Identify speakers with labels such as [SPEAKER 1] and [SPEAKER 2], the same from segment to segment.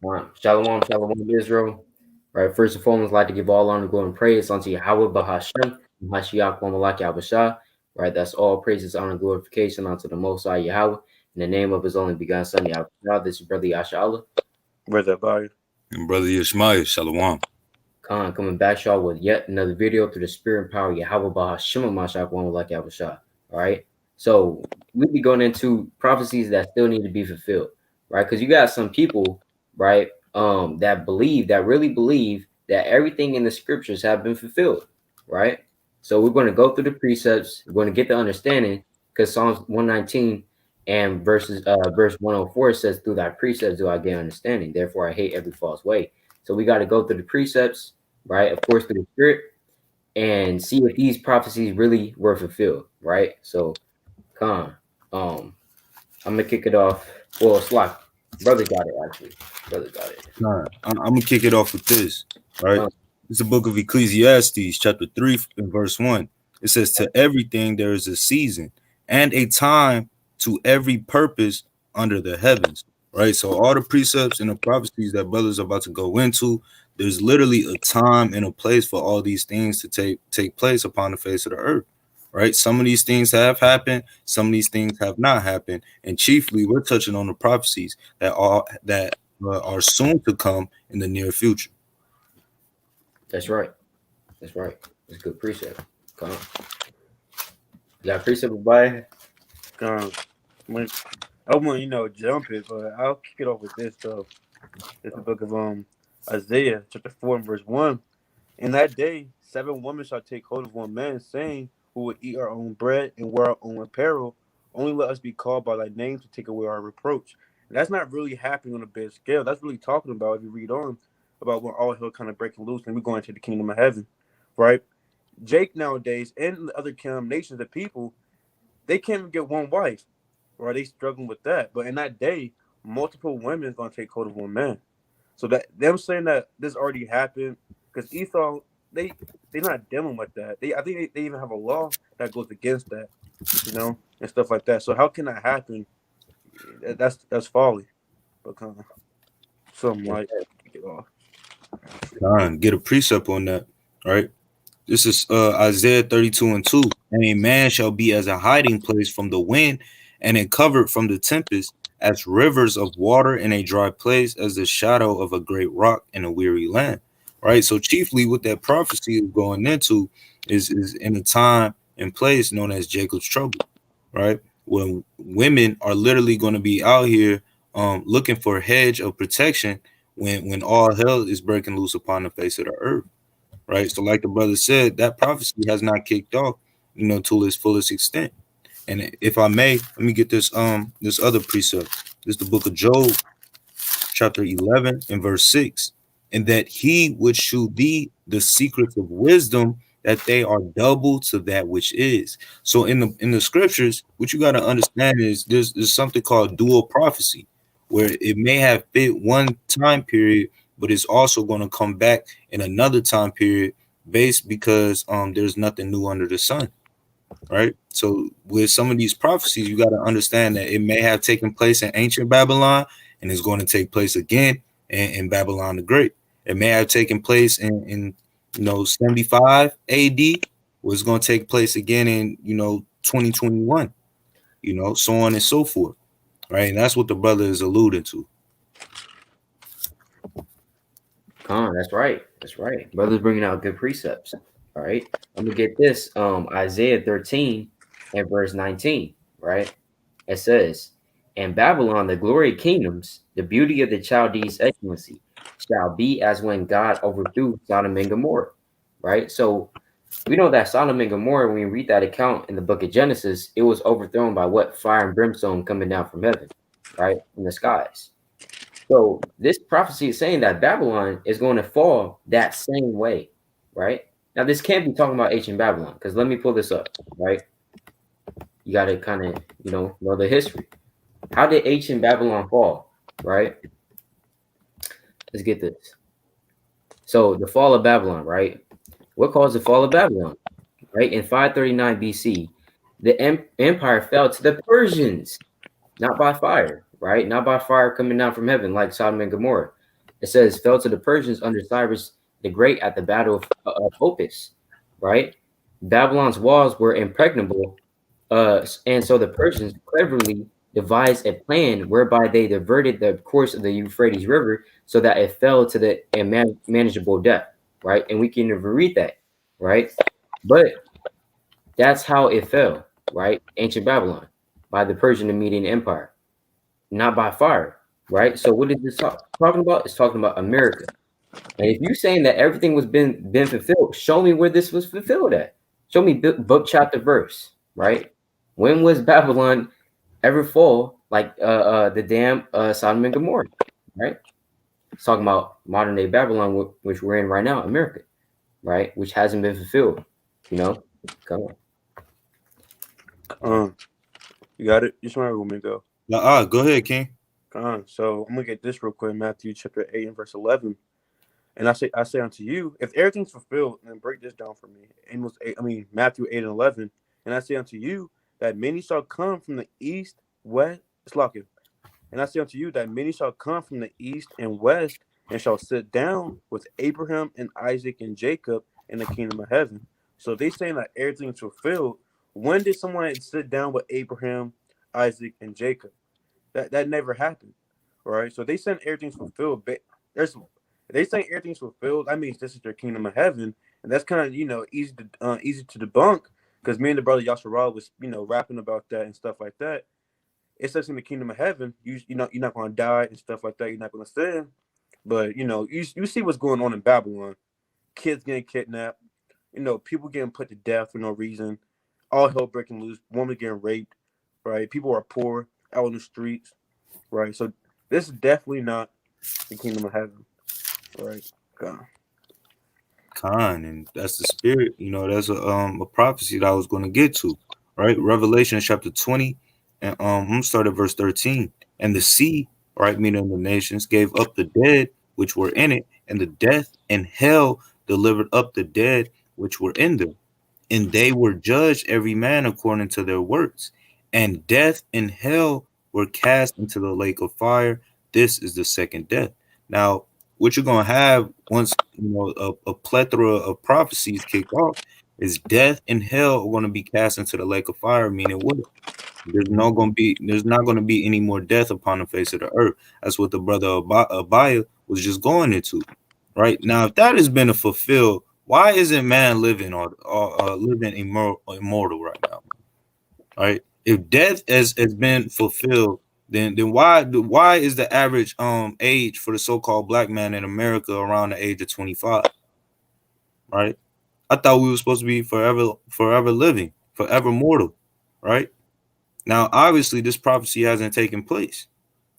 [SPEAKER 1] Shalom, shalom, Israel. Right, first and foremost, I'd like to give all honor, glory, and praise unto Yahweh Bahashem, Mashiach, Wamalak Yahweh. Right, that's all praises, honor, and glorification unto the Most High Yahweh. In the name of His only begotten Son, Yahweh. This is Brother Yasharala.
[SPEAKER 2] Brother AHBAYAH.
[SPEAKER 3] And Brother YISHMAYAH, Shalom.
[SPEAKER 1] Khan coming back, y'all, with yet another video through the spirit and power of Yahweh Bahashem, Mashiach, Wamalak Yahweh. All right, so we'll be going into prophecies that still need to be fulfilled, right? Because you got some people, right, that really believe that everything in the scriptures have been fulfilled, right? So we're going to go through the precepts. We're going to get the understanding, because Psalms 119 and verse 104 says, "Through thy precepts do I gain understanding. Therefore I hate every false way." So we got to go through the precepts, right? Of course, through the spirit, and see if these prophecies really were fulfilled, right? So, I'm gonna kick it off. Well, it's like brother got it actually. Brother got it.
[SPEAKER 3] I'm gonna kick it off with this. Right, it's the book of Ecclesiastes, chapter 3, and verse 1. It says, "To everything there is a season and a time to every purpose under the heavens." Right, so all the precepts and the prophecies that brothers are about to go into, there's literally a time and a place for all these things to take place upon the face of the earth. Right, some of these things have happened, some of these things have not happened, and chiefly we're touching on the prophecies that are soon to come in the near future.
[SPEAKER 1] That's right. That's right. It's a good precept. Come on. You got a precept, by?
[SPEAKER 2] I want jump it, but I'll kick it off with this though. It's the book of Isaiah, chapter 4 and verse 1. In that day, 7 women shall take hold of one man, saying, "Who will eat our own bread and wear our own apparel? Only let us be called by thy name to take away our reproach." And that's not really happening on a big scale. That's really talking about, if you read on, about when all hell kind of breaking loose and we're going to the kingdom of heaven, right? Jake nowadays and the other nations of people, they can't even get one wife, or they struggling with that. But in that day, multiple women is going to take hold of one man. So that them saying that this already happened, because Esau, they're not dealing with that. I think they even have a law that goes against that, and stuff like that. So how can that happen? That's folly. But kind of something like get off.
[SPEAKER 3] Get a precept on that, right? This is Isaiah 32 and 2. "And a man shall be as a hiding place from the wind, and a covert from the tempest, as rivers of water in a dry place, as the shadow of a great rock in a weary land." Right. So chiefly what that prophecy is going into is in a time and place known as Jacob's trouble, right? When women are literally going to be out here looking for a hedge of protection when all hell is breaking loose upon the face of the earth. Right. So like the brother said, that prophecy has not kicked off, to its fullest extent. And if I may, let me get this other precept. This is the book of Job, chapter 11 and verse 6. "And that he would shew thee the secrets of wisdom, that they are double to that which is." So in the scriptures, what you got to understand is there's something called dual prophecy, where it may have fit one time period, but it's also going to come back in another time period based because there's nothing new under the sun. Right. So with some of these prophecies, you got to understand that it may have taken place in ancient Babylon and it's going to take place again in Babylon the Great. It may have taken place in 75 AD, where it's going to take place again in 2021, so on and so forth. Right. And that's what the brother is alluding to.
[SPEAKER 1] That's right. That's right. Brother's bringing out good precepts. All right. I'm gonna get this. Isaiah 13 and verse 19. Right. It says, "And Babylon, the glory of kingdoms, the beauty of the Chaldees' excellency, shall be as when God overthrew Sodom and Gomorrah." Right. So we know that Sodom and Gomorrah, when you read that account in the book of Genesis, it was overthrown by what? Fire and brimstone coming down from heaven, right? From the skies. So this prophecy is saying that Babylon is going to fall that same way, right? Now, this can't be talking about ancient Babylon, because let me pull this up, right? You got to kind of, know the history. How did ancient Babylon fall, right? Let's get this. So the fall of Babylon, right? What caused the fall of Babylon, right? In 539 BC, the empire fell to the Persians, not by fire, right? Not by fire coming down from heaven like Sodom and Gomorrah. It says, fell to the Persians under Cyrus the Great at the Battle of Opis, right? Babylon's walls were impregnable, and so the Persians cleverly devised a plan whereby they diverted the course of the Euphrates River so that it fell to the manageable depth, right? And we can never read that, right? But that's how it fell, right? Ancient Babylon by the Persian and Median Empire, not by fire, right? So what is this talking about? It's talking about America. And if you're saying that everything was been fulfilled, show me where this was fulfilled at. Show me book, chapter, verse, right? When was Babylon ever fall like the damn Sodom and Gomorrah, right? It's talking about modern day Babylon, which we're in right now, America, right? Which hasn't been fulfilled, you know? Come on.
[SPEAKER 2] You got it. You smart woman go.
[SPEAKER 3] Go ahead, King.
[SPEAKER 2] So I'm gonna get this real quick. Matthew chapter 8 and verse 11. And I say unto you, if everything's fulfilled, and break this down for me. Matthew 8 and 11. And I say unto you that many shall come from the east, west. And I say unto you that many shall come from the east and west, and shall sit down with Abraham and Isaac and Jacob in the kingdom of heaven. So they saying that everything's fulfilled. When did someone sit down with Abraham, Isaac, and Jacob? That never happened. All right. So they saying everything's fulfilled. They say everything's fulfilled. That means this is their kingdom of heaven, and that's kind of easy to debunk because me and the brother Yasharala was rapping about that and stuff like that. It says in the kingdom of heaven, you're not going to die and stuff like that. You're not going to sin, but you see what's going on in Babylon. Kids getting kidnapped, people getting put to death for no reason. All hell breaking loose. Women getting raped, right? People are poor out in the streets, right? So this is definitely not the kingdom of heaven. Right.
[SPEAKER 3] And that's the spirit. That's a prophecy that I was going to get to, right? Revelation chapter 20, and I'm gonna start at verse 13. And the sea, right, meaning the nations, gave up the dead which were in it, and the death and hell delivered up the dead which were in them, and they were judged every man according to their works. And death and hell were cast into the lake of fire. This is the second death. Now, what you're gonna have once a plethora of prophecies kick off is death and hell are going to be cast into the lake of fire. Meaning what? There's not gonna be any more death upon the face of the earth. That's what the brother AHBAYAH was just going into. Right now, if that has been fulfilled, why isn't man living living immortal right now? Right? If death has been fulfilled, then why is the average age for the so-called black man in America around the age of 25? Right? I thought we were supposed to be forever living, forever mortal, right? Now, obviously, this prophecy hasn't taken place.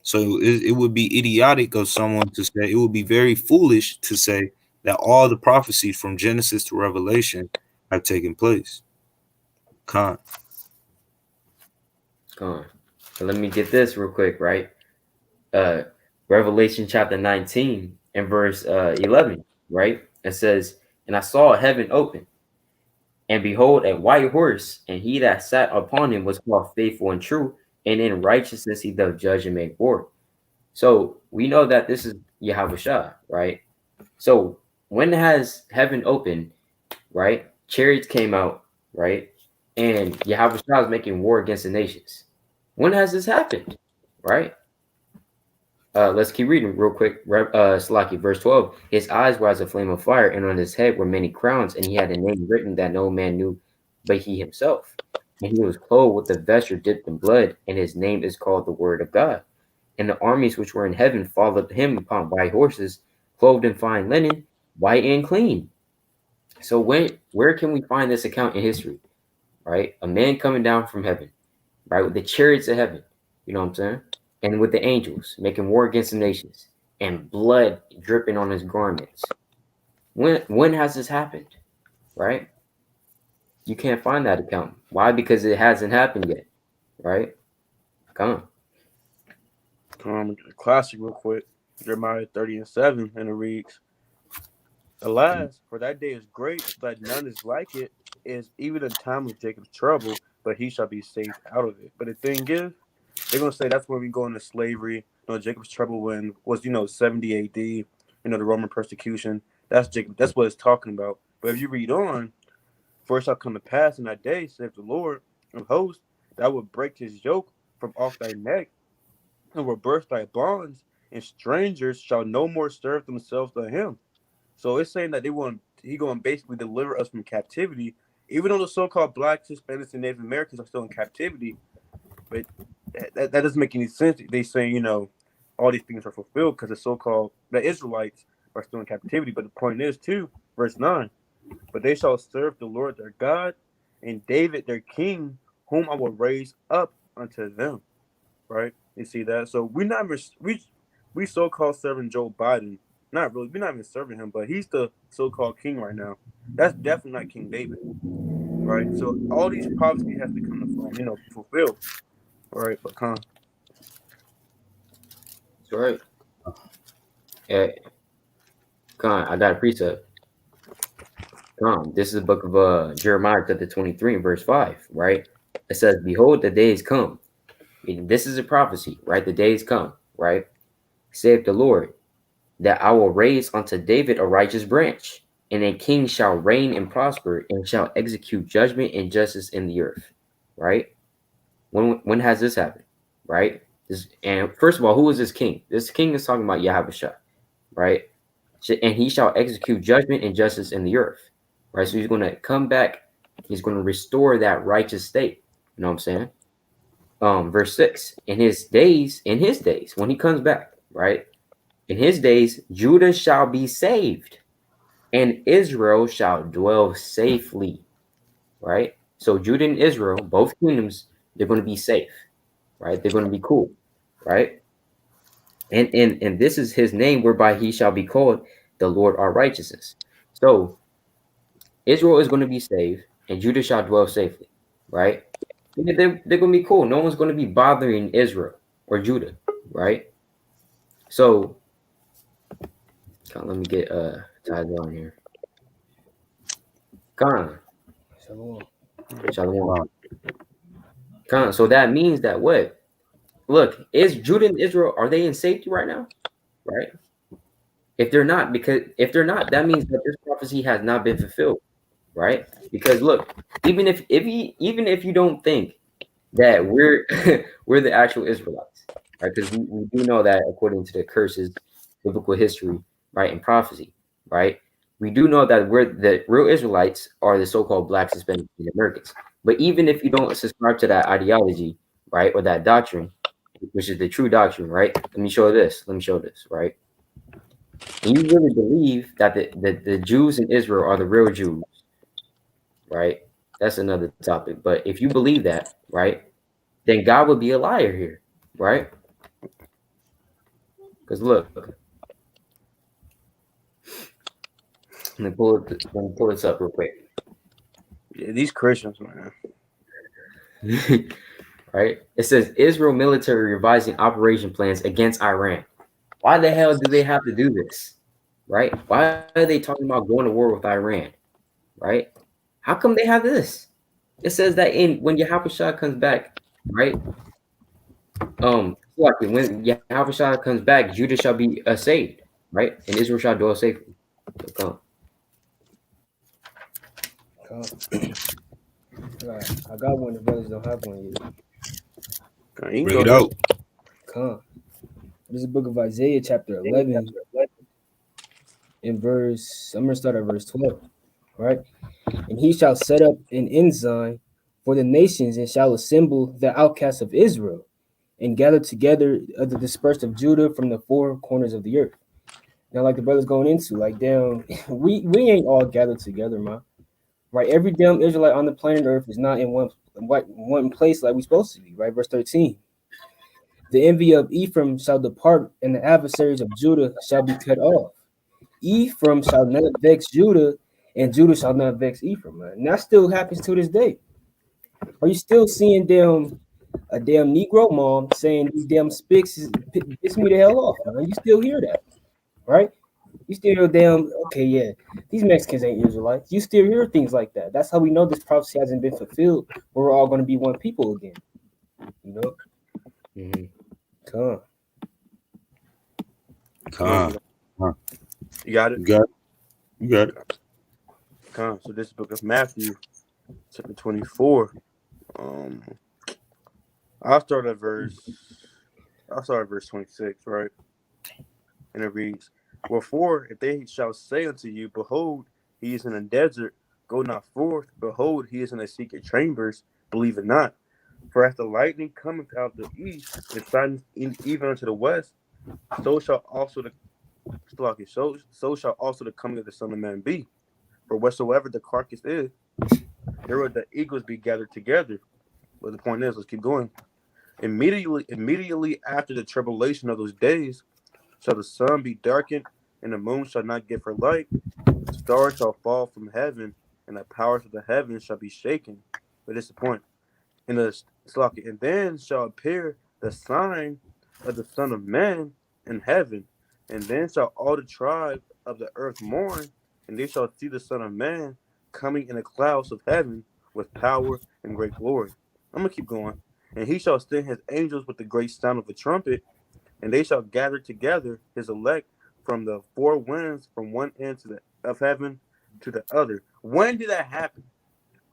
[SPEAKER 3] So it would be idiotic of someone to say, it would be very foolish to say that all the prophecies from Genesis to Revelation have taken place. Con.
[SPEAKER 1] So let me get this real quick, right? Revelation chapter 19 and verse 11, right? It says, and I saw heaven open, and behold, a white horse, and he that sat upon him was called faithful and true, and in righteousness he doth judge and make war. So we know that this is Yahushua, right? So when has heaven opened, right? Chariots came out, right? And Yahushua is making war against the nations. When has this happened, right? Let's keep reading real quick. Slaki, verse 12. His eyes were as a flame of fire, and on his head were many crowns, and he had a name written that no man knew but he himself. And he was clothed with a vesture dipped in blood, and his name is called the Word of God. And the armies which were in heaven followed him upon white horses, clothed in fine linen, white and clean. So where can we find this account in history? Right? A man coming down from heaven, right? With the chariots of heaven. You know what I'm saying? And with the angels making war against the nations, and blood dripping on his garments. When has this happened? Right? You can't find that account. Why? Because it hasn't happened yet. Right? Come on.
[SPEAKER 2] Classic real quick. Jeremiah 30 and 7, and it reads, alas, for that day is great, that none is like it, is even in time of Jacob's trouble, but he shall be saved out of it. But the thing is, they're gonna say that's when we go into slavery. Jacob's trouble when was 70 A.D. The Roman persecution. That's Jacob. That's what it's talking about. But if you read on, for it shall come to pass in that day, saith the Lord of hosts, that I will break his yoke from off thy neck, and will burst thy bonds, and strangers shall no more serve themselves to him. So it's saying that he going to basically deliver us from captivity, even though the so-called blacks, Hispanics, and Native Americans are still in captivity. But that doesn't make any sense. They say all these things are fulfilled because the Israelites are still in captivity. But the point is too, verse 9, but they shall serve the Lord their God, and David their king, whom I will raise up unto them. Right? You see that? So we so-called serving Joe Biden. Not really. We're not even serving him, but he's the so-called king right now. That's definitely not King David, right? So all these prophecies have to come to be fulfilled, right? But
[SPEAKER 1] That's right. Yeah, I got a precept. This is the book of Jeremiah, chapter 23, and verse 5, right? It says, behold, the days come. And this is a prophecy, right? The days come, right? Saith the Lord, that I will raise unto David a righteous branch, and a king shall reign and prosper, and shall execute judgment and justice in the earth, right? When has this happened, right? And first of all, who is this king? This king is talking about Yahushua, right? And he shall execute judgment and justice in the earth, right? So he's going to come back. He's going to restore that righteous state. You know what I'm saying? Verse 6, in his days, when he comes back, right? In his days, Judah shall be saved, and Israel shall dwell safely, right? So Judah and Israel, both kingdoms, they're going to be safe, right? They're going to be cool, right? And this is his name whereby he shall be called the Lord our righteousness. So Israel is going to be saved, and Judah shall dwell safely, right? They're going to be cool. No one's going to be bothering Israel or Judah, right? So let me get tied on here. Khan. Shalom. Khan. So that means that what? Look, is Judah and Israel, are they in safety right now? Right? If they're not, that means that this prophecy has not been fulfilled, right? Because look, even if you don't think that we're we're the actual Israelites, right? Because we do know that according to the curses, biblical history, right, and prophecy, right? We do know that we're the real Israelites are the so-called blacks, Hispanics, and Americans. But even if you don't subscribe to that ideology, right, or that doctrine, which is the true doctrine, right? Let me show this, right? And you really believe that the Jews in Israel are the real Jews, right? That's another topic. But if you believe that, right, then God would be a liar here, right? Because look, let me pull this up real quick.
[SPEAKER 2] yeah, these Christians, man.
[SPEAKER 1] Right? It says Israel military revising operation plans against Iran. Why the hell do they have to do this? Right? Why are they talking about going to war with Iran? Right? How come they have this? It says that when Yahushua comes back, right? Like when Yahushua comes back, Judah shall be saved, right? And Israel shall dwell safely. So
[SPEAKER 4] I got one. The brothers don't have one yet.
[SPEAKER 2] You
[SPEAKER 3] Bring it out.
[SPEAKER 4] Come. This is the book of Isaiah, chapter 11, in verse. I'm gonna start at verse 12. Right, and he shall set up an ensign for the nations, and shall assemble the outcasts of Israel, and gather together the dispersed of Judah from the four corners of the earth. Now, like the brothers going into, like, damn, we ain't all gathered together, man. Right, every damn Israelite on the planet Earth is not in one place like we supposed to be. Right, verse 13. The envy of Ephraim shall depart, and the adversaries of Judah shall be cut off. Ephraim shall not vex Judah, and Judah shall not vex Ephraim. Man. And that still happens to this day. Are you still seeing a damn Negro mom saying these damn spics piss me the hell off, man? You still hear that, right? You still hear okay, yeah, these Mexicans ain't Israelites. You still hear things like that. That's how we know this prophecy hasn't been fulfilled. We're all going to be one people again. You know?
[SPEAKER 1] mm-hmm.
[SPEAKER 4] Come.
[SPEAKER 3] Con.
[SPEAKER 2] You got it?
[SPEAKER 3] You got it. You got it.
[SPEAKER 2] Con. So this book of Matthew, chapter 24. I'll start at verse 26, right? And it reads, wherefore, if they shall say unto you, behold, he is in a desert, go not forth. Behold, he is in the secret chambers, believe it not. For as the lightning cometh out of the east, and shines even unto the west, so shall also the so shall also the coming of the Son of Man be. For whatsoever the carcass is, there will the eagles be gathered together. But the point is, let's keep going. Immediately after the tribulation of those days, shall the sun be darkened, and the moon shall not give her light. The stars shall fall from heaven, and the powers of the heavens shall be shaken. But this is the point. And then shall appear the sign of the Son of Man in heaven. And then shall all the tribes of the earth mourn, and they shall see the Son of Man coming in the clouds of heaven with power and great glory. I'm going to keep going. And he shall send his angels with the great sound of a trumpet, and they shall gather together his elect from the four winds, from one end of heaven to the other. When did that happen?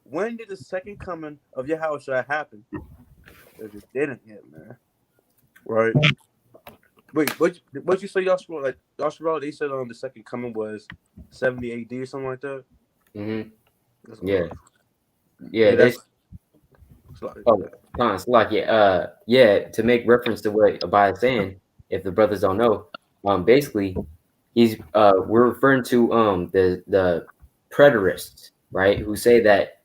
[SPEAKER 2] When did the second coming of Yahushua happen? Because it didn't yet, man. Right? Wait, what you say, Yasharala? Like Yasharala, they said the second coming was 70 AD or something like that.
[SPEAKER 1] Mm-hmm. Yeah.
[SPEAKER 2] Yeah,
[SPEAKER 1] That's to make reference to what Abaya is saying, if the brothers don't know, basically we're referring to the preterists, right? Who say that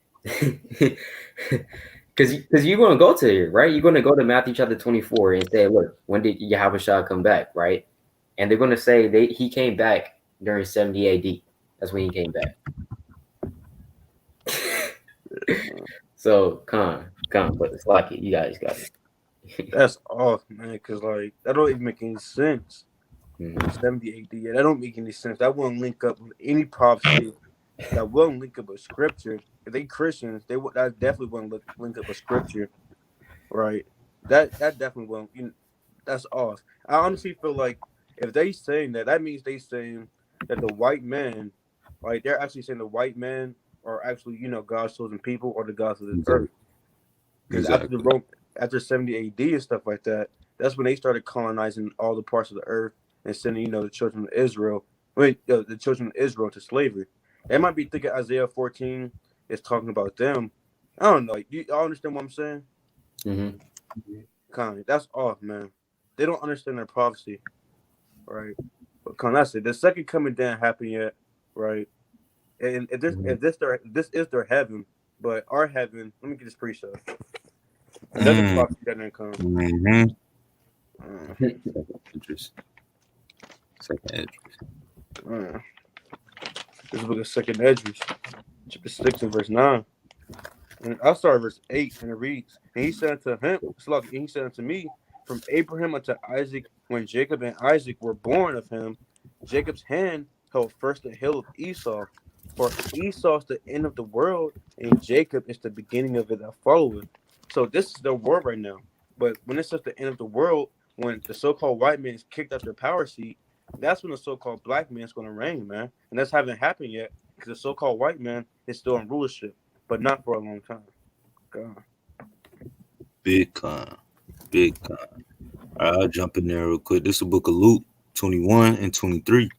[SPEAKER 1] because you're going to go to it, right? You're going to go to Matthew chapter 24 and say, look, when did Yahushua come back, right? And they're going to say he came back during 70 AD. That's when he came back. So but it's like you guys got it.
[SPEAKER 2] That's off, man, because like that don't even make any sense. 70 AD, yeah, that don't make any sense. That won't link up with any prophecy. That won't link up with scripture. If they Christians, that definitely won't link up with scripture, right? That definitely won't. That's off. I honestly feel like if they saying that, that means they saying that the white man, like they're actually saying the white man are actually God's chosen people or the gods of this earth. Because after 70 AD and stuff like that, that's when they started colonizing all the parts of the earth and sending the children of Israel, the children of Israel to slavery. They might be thinking Isaiah 14 is talking about them. I don't know. You all understand what I'm saying? Kind of. That's off, man. They don't understand their prophecy, right? But that's it. The second coming didn't happen yet, right? And if this is their heaven, but our heaven. Let me get this precept. Another prophecy that didn't come.
[SPEAKER 3] Second Esdras.
[SPEAKER 2] This book is Second Esdras, chapter 6 and verse 9. And I'll start at verse 8, and it reads, and he said unto him, and he said unto me, from Abraham unto Isaac, when Jacob and Isaac were born of him, Jacob's hand held first the hill of Esau. For Esau is the end of the world, and Jacob is the beginning of it that followeth. So this is the world right now. But when it says the end of the world, when the so-called white man is kicked out their power seat, that's when the so-called black man is going to reign, man. And that's haven't happened yet because the so-called white man is still in rulership, but not for a long time. God.
[SPEAKER 3] Big con. All right, I'll jump in there real quick. This is the book of Luke 21 and 23.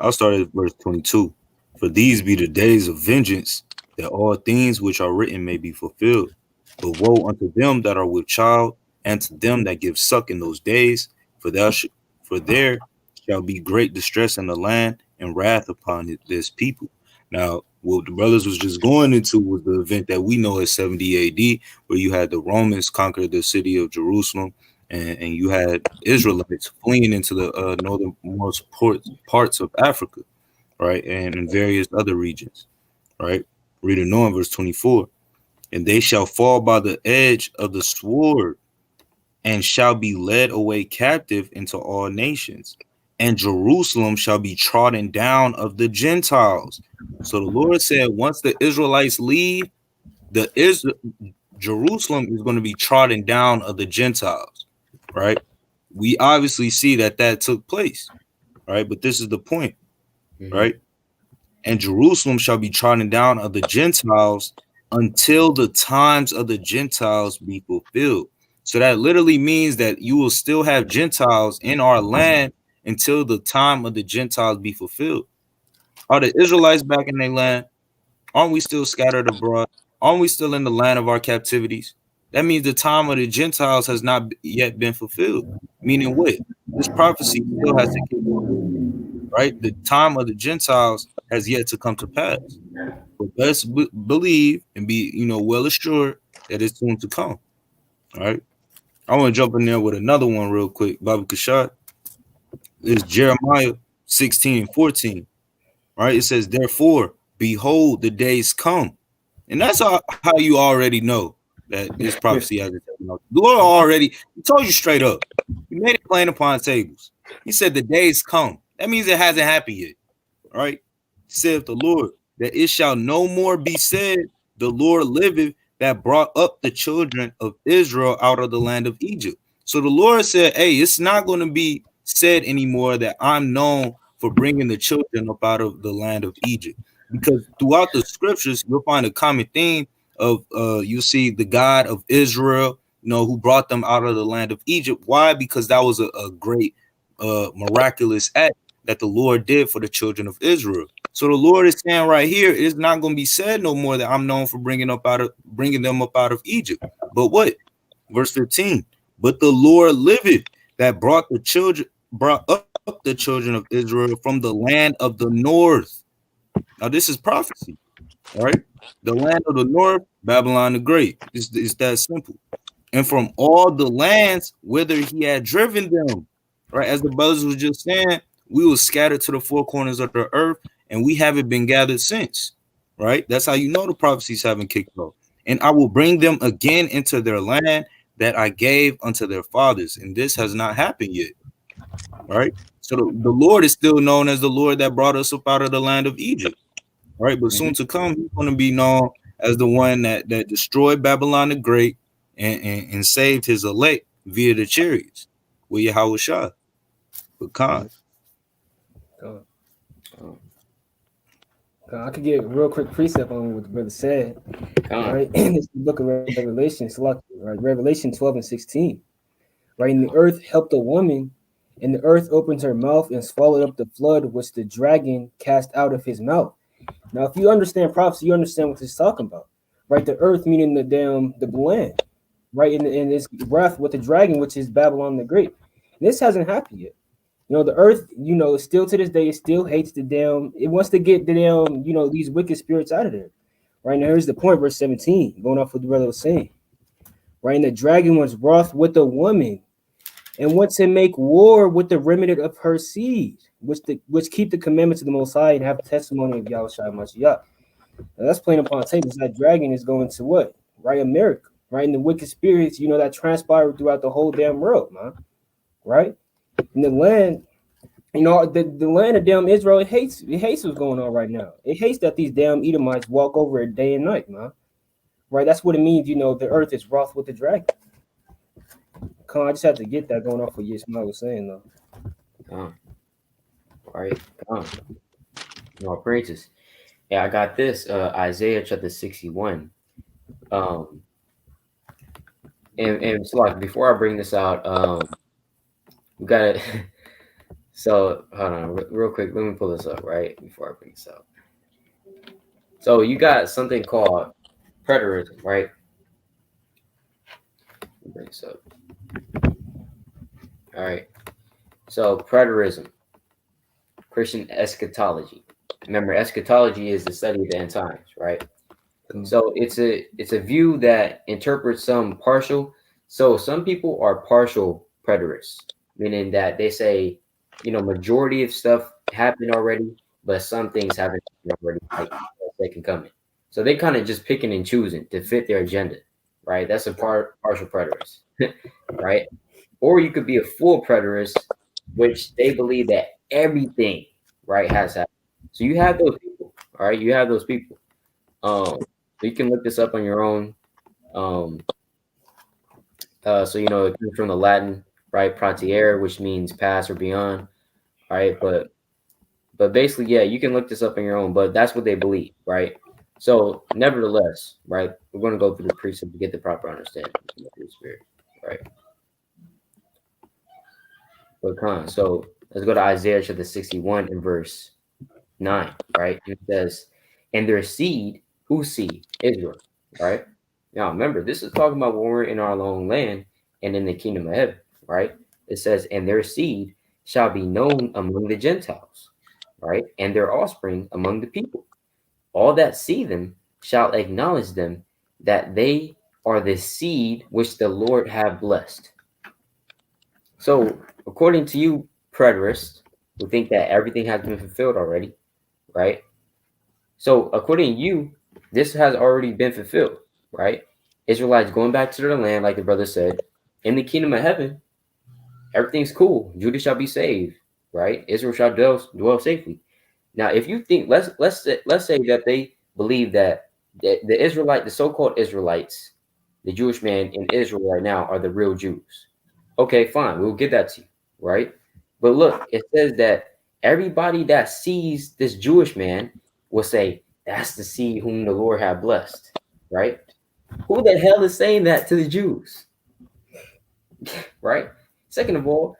[SPEAKER 3] I'll start at verse 22. For these be the days of vengeance, that all things which are written may be fulfilled. But woe unto them that are with child, and to them that give suck in those days, for there shall be great distress in the land and wrath upon this people. Now, what the brothers was just going into was the event that we know as 70 AD, where you had the Romans conquer the city of Jerusalem, and you had Israelites fleeing into the northernmost parts of Africa, right, and in various other regions, right? Reading on verse 24, and they shall fall by the edge of the sword, and shall be led away captive into all nations, and Jerusalem shall be trodden down of the Gentiles. So the Lord said, once the Israelites leave, Jerusalem is going to be trodden down of the Gentiles, right? We obviously see that took place. right? But this is the point,
[SPEAKER 1] Mhm.
[SPEAKER 3] right? And Jerusalem shall be trodden down of the Gentiles until the times of the Gentiles be fulfilled. So that literally means that you will still have Gentiles in our land until the time of the Gentiles be fulfilled. Are the Israelites back in their land? Aren't we still scattered abroad? Aren't we still in the land of our captivities? That means the time of the Gentiles has not yet been fulfilled. Meaning what? This prophecy still has to keep on, right? The time of the Gentiles has yet to come to pass. But let's believe and be, well assured that it's soon to come. All right. I want to jump in there with another one real quick. Baba Kashad is Jeremiah 16 and 14. Right. It says, therefore, behold, the days come. And that's how you already know that this prophecy has been taken out. The Lord already he told you straight up. He made it plain upon tables. He said the days come. That means it hasn't happened yet. Right? Saith the Lord, that it shall no more be said, the Lord liveth that brought up the children of Israel out of the land of Egypt. So the Lord said, hey, it's not going to be said anymore that I'm known for bringing the children up out of the land of Egypt. Because throughout the scriptures, you'll find a common theme of you'll see the God of Israel, who brought them out of the land of Egypt. Why? Because that was a great miraculous act that the Lord did for the children of Israel. So the Lord is saying right here, it's not going to be said no more that I'm known for bringing them up out of Egypt. But what? Verse 15. But the Lord liveth that brought up the children of Israel from the land of the north. Now this is prophecy, all right? The land of the north, Babylon the Great. It's that simple. And from all the lands whither he had driven them, right? As the brothers was just saying, we were scattered to the four corners of the earth, and we haven't been gathered since, right? That's how you know the prophecies haven't kicked off. And I will bring them again into their land that I gave unto their fathers, and this has not happened yet, right? So the Lord is still known as the Lord that brought us up out of the land of Egypt, right? But soon to come, he's going to be known as the one that destroyed Babylon the Great and saved his elect via the chariots with Yahweh Shah. But Khan.
[SPEAKER 4] I could get a real quick precept on what the brother said.
[SPEAKER 1] Con.
[SPEAKER 4] Right? In this book of Revelation, right? Revelation 12 and 16. Right? And the earth helped a woman, and the earth opened her mouth and swallowed up the flood which the dragon cast out of his mouth. Now, if you understand prophecy, you understand what this is talking about. Right? The earth meaning the land. Right? And its wrath with the dragon, which is Babylon the Great. And this hasn't happened yet. The earth, still to this day, it still hates it wants to get these wicked spirits out of there. Right now, here's the point, verse 17, going off what the brother was saying. Right, and the dragon was wroth with the woman and wants to make war with the remnant of her seed, which keep the commandments of the Most High and have testimony of Yahushua Mashiach. Now, that's playing upon tables. That dragon is going to what? Right, America. Right, and the wicked spirits, that transpired throughout the whole damn world, man. Right? And the land, the land of damn Israel, it hates what's going on right now. It hates that these damn Edomites walk over it day and night, man. Right? That's what it means, the earth is wroth with the dragon. Come on, I just have to get that going off what Yishmael was saying, though.
[SPEAKER 1] Right. No praises. Yeah, I got this. Isaiah chapter 61. And so like before I bring this out, we gotta so hold on real quick, let me pull this up right before I bring this out. So you got something called preterism, right? Let me bring this up. All right. So preterism, Christian eschatology. Remember, eschatology is the study of the end times, right? So it's a view that interprets some partial. So some people are partial preterists, meaning that they say, majority of stuff happened already, but some things haven't already, like they can come in. So they kind of just picking and choosing to fit their agenda, right? That's a partial preterist, right? Or you could be a full preterist, which they believe that everything, right, has happened. So you have those people, all right? You have those people. So you can look this up on your own. So it comes from the Latin, right? Praeter, which means past or beyond. right? But basically, yeah, you can look this up on your own, but that's what they believe, right? So, nevertheless, right, we're going to go through the precept to get the proper understanding of the Holy Spirit, right? But so let's go to Isaiah chapter 61 and verse 9, right? It says, and their seed, whose seed? Israel, right? Now, remember, this is talking about when we're in our own land and in the kingdom of heaven, right? It says, and their seed shall be known among the Gentiles, right? And their offspring among the people. All that see them shall acknowledge them that they are the seed which the Lord have blessed. So, according to you, preterists, who think that everything has been fulfilled already, right? So, according to you, this has already been fulfilled, right? Israelites going back to their land, like the brother said, in the kingdom of heaven, everything's cool. Judah shall be saved, right? Israel shall dwell safely. Now, if you think, let's say that they believe that the so-called Israelites, the Jewish man in Israel right now, are the real Jews. Okay, fine, we'll give that to you, right? But look, it says that everybody that sees this Jewish man will say, "That's the seed whom the Lord have blessed," right? Who the hell is saying that to the Jews, right? Second of all,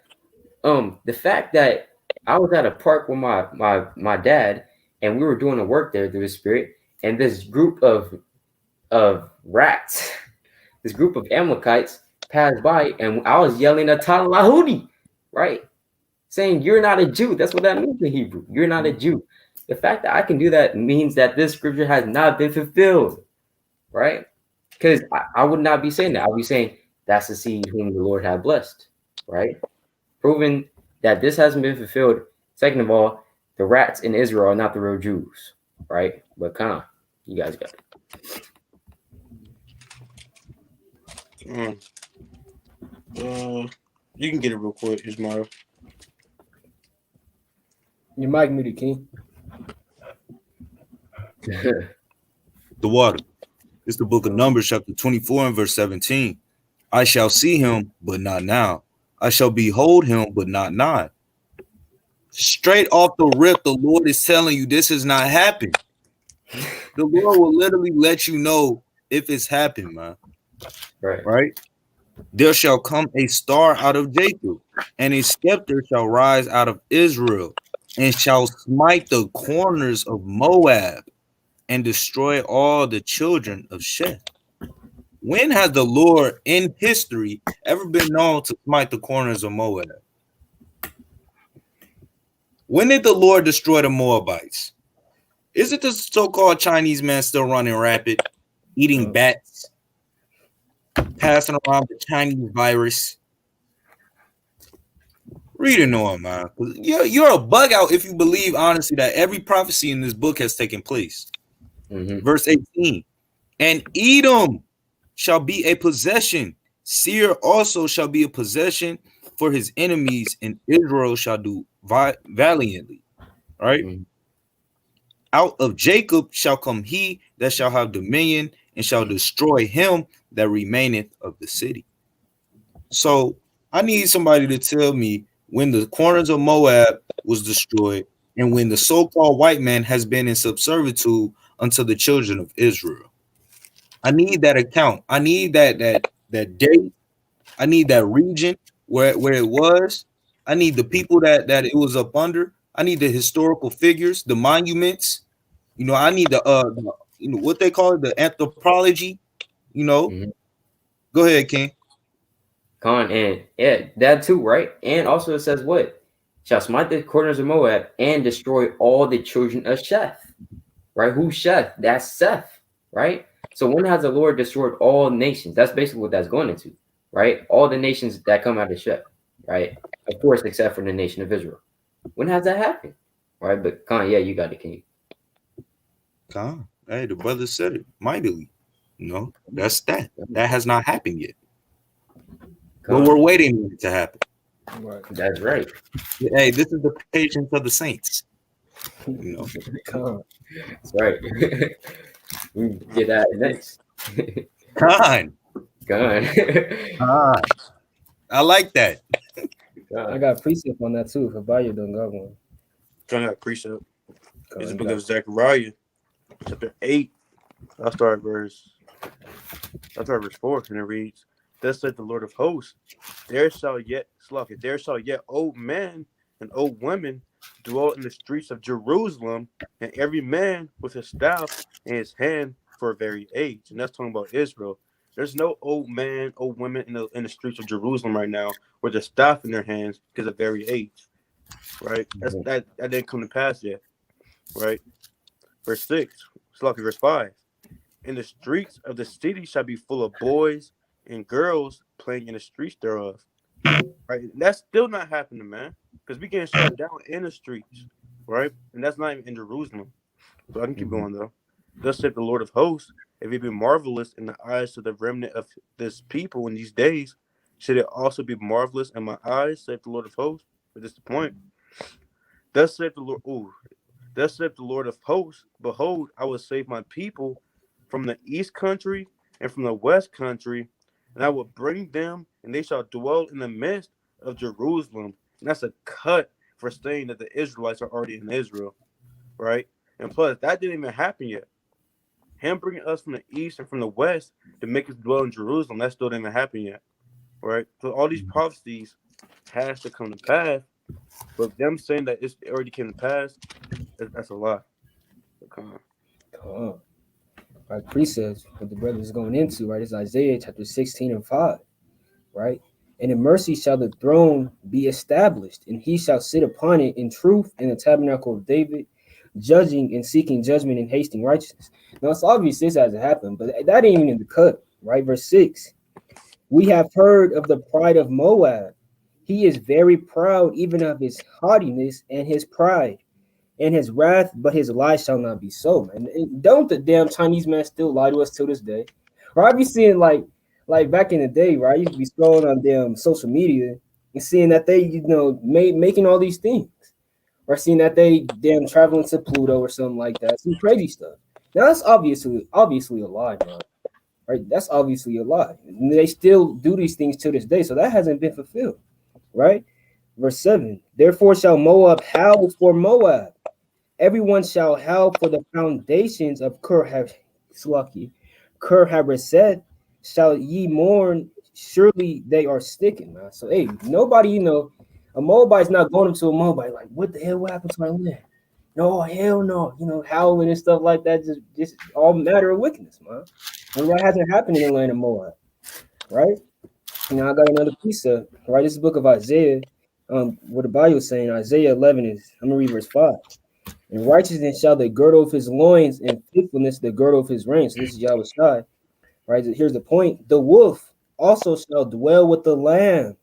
[SPEAKER 1] the fact that I was at a park with my dad, and we were doing the work there through the Spirit, and this group of rats, this group of Amalekites passed by, and I was yelling Atan Lahudi, right? Saying you're not a Jew. That's what that means in Hebrew. You're not a Jew. The fact that I can do that means that this scripture has not been fulfilled, right? Because I would not be saying that. I would be saying that's the seed whom the Lord had blessed, right? Proving that this hasn't been fulfilled. Second of all, the rats in Israel are not the real Jews, right? But you guys got
[SPEAKER 2] it. You can get it real quick, Ishmael.
[SPEAKER 4] Your mic muted, King.
[SPEAKER 1] it.
[SPEAKER 3] The water. It's the book of Numbers, chapter 24 and verse 17. I shall see him, but not now. I shall behold him, but not nigh. Straight off the rip, the Lord is telling you this has not happened. The Lord will literally let you know if it's happened, man. Right? There shall come a star out of Jacob, and a scepter shall rise out of Israel, and shall smite the corners of Moab, and destroy all the children of Sheth. When has the Lord in history ever been known to smite the corners of Moab? When did the Lord destroy the Moabites? Is it the so-called Chinese man still running rapid, eating bats, passing around the Chinese virus? Read it on, man. You're a bug out if you believe, honestly, that every prophecy in this book has taken place.
[SPEAKER 1] Mm-hmm.
[SPEAKER 3] Verse 18, and Edom shall be a possession. Seir also shall be a possession for his enemies, and Israel shall do valiantly. Right?
[SPEAKER 1] Mm-hmm.
[SPEAKER 3] Out of Jacob shall come he that shall have dominion, and shall destroy him that remaineth of the city. So I need somebody to tell me when the corners of Moab was destroyed, and when the so-called white man has been in subservitude unto the children of Israel. I need that account. I need that date. I need that region where it was. I need the people that it was up under. I need the historical figures, the monuments. I need the what they call it, the anthropology.
[SPEAKER 1] Mm-hmm.
[SPEAKER 3] Go ahead, King.
[SPEAKER 1] And yeah, that too, right? And also it says what? Shall smite the corners of Moab and destroy all the children of Sheth. Right? Who's Sheth? That's Seth, right? So when has the Lord destroyed all nations? That's basically what that's going into, right? All the nations that come out of Sheth, right? Of course, except for the nation of Israel. When has that happened? Right? But yeah, you got it, King.
[SPEAKER 3] Hey, the brother said it mightily. That has not happened yet. But we're waiting for it to happen.
[SPEAKER 1] Right. That's right.
[SPEAKER 3] Hey, this is the patience of the saints.
[SPEAKER 1] That's right. We get that next.
[SPEAKER 3] Con.
[SPEAKER 1] I
[SPEAKER 3] like that.
[SPEAKER 4] I got precept on that too. If Abaya don't got one.
[SPEAKER 2] Trying to have precept.
[SPEAKER 4] Come
[SPEAKER 2] It's the
[SPEAKER 4] on,
[SPEAKER 2] book
[SPEAKER 4] got
[SPEAKER 2] of Zechariah, chapter 8. I'll start at verse 4, and it reads, "Thus said the Lord of hosts, there shall yet old men and old women dwell in the streets of Jerusalem, and every man with his staff in his hand for a very age." And that's talking about Israel. There's no old man, old women in the streets of Jerusalem right now with their staff in their hands because of very age. Right? That didn't come to pass yet. Right? Verse 6, verse 5. "And the streets of the city shall be full of boys and girls playing in the streets thereof." Right? And that's still not happening, man. Because we getting shot down in the streets. Right? And that's not even in Jerusalem. So I can keep going though. "Thus said the Lord of hosts, if it be marvelous in the eyes of the remnant of this people in these days, should it also be marvelous in my eyes, saith the Lord of hosts?" But this is the point. Thus said the Lord. Ooh, thus saith the Lord of hosts, behold, I will save my people from the east country and from the west country, and I will bring them, and they shall dwell in the midst of Jerusalem. And that's a cut for saying that the Israelites are already in Israel, right? And plus, that didn't even happen yet. Him bringing us from the east and from the west to make us dwell in Jerusalem, that still didn't even happen yet, right? So all these prophecies has to come to pass, but them saying that it already came to pass, that's a lie. Come on.
[SPEAKER 4] Come on. Right, precepts what the brother is going into, right? It's Isaiah chapter 16 and 5, right? "And in mercy shall the throne be established, and he shall sit upon it in truth in the tabernacle of David, judging and seeking judgment and hasting righteousness." Now it's obvious this hasn't happened, but that ain't even in the cut, right? Verse 6, "We have heard of the pride of Moab. He is very proud, even of his haughtiness and his pride and his wrath, but his lie shall not be so." Man, and don't the damn Chinese man still lie to us till this day? Or I be seeing like back in the day, right? I used to be scrolling on damn social media and seeing that they, making all these things, or seeing that they damn traveling to Pluto or something like that, some crazy stuff. Now that's obviously a lie, man. Right? That's obviously a lie. And they still do these things to this day, so that hasn't been fulfilled, right? Verse 7, "Therefore shall Moab howl for Moab. Everyone shall howl for the foundations of Kur Hareseth shall ye mourn, surely they are sticking, man." So hey, nobody, a Moabite's not going up to a Moabite like, "What the hell, what happened to my land?" No, hell no, howling and stuff like that, just all matter of wickedness, man. And that hasn't happened in the land of Moab, right? Now I got another piece of, right? This is the book of Isaiah. What the Bible is saying, Isaiah 11 is, I'm gonna read verse 5. "In righteousness shall the girdle of his loins, and faithfulness the girdle of his reins." So this is Yahweh Shai, right? Here's the point. "The wolf also shall dwell with the lamb,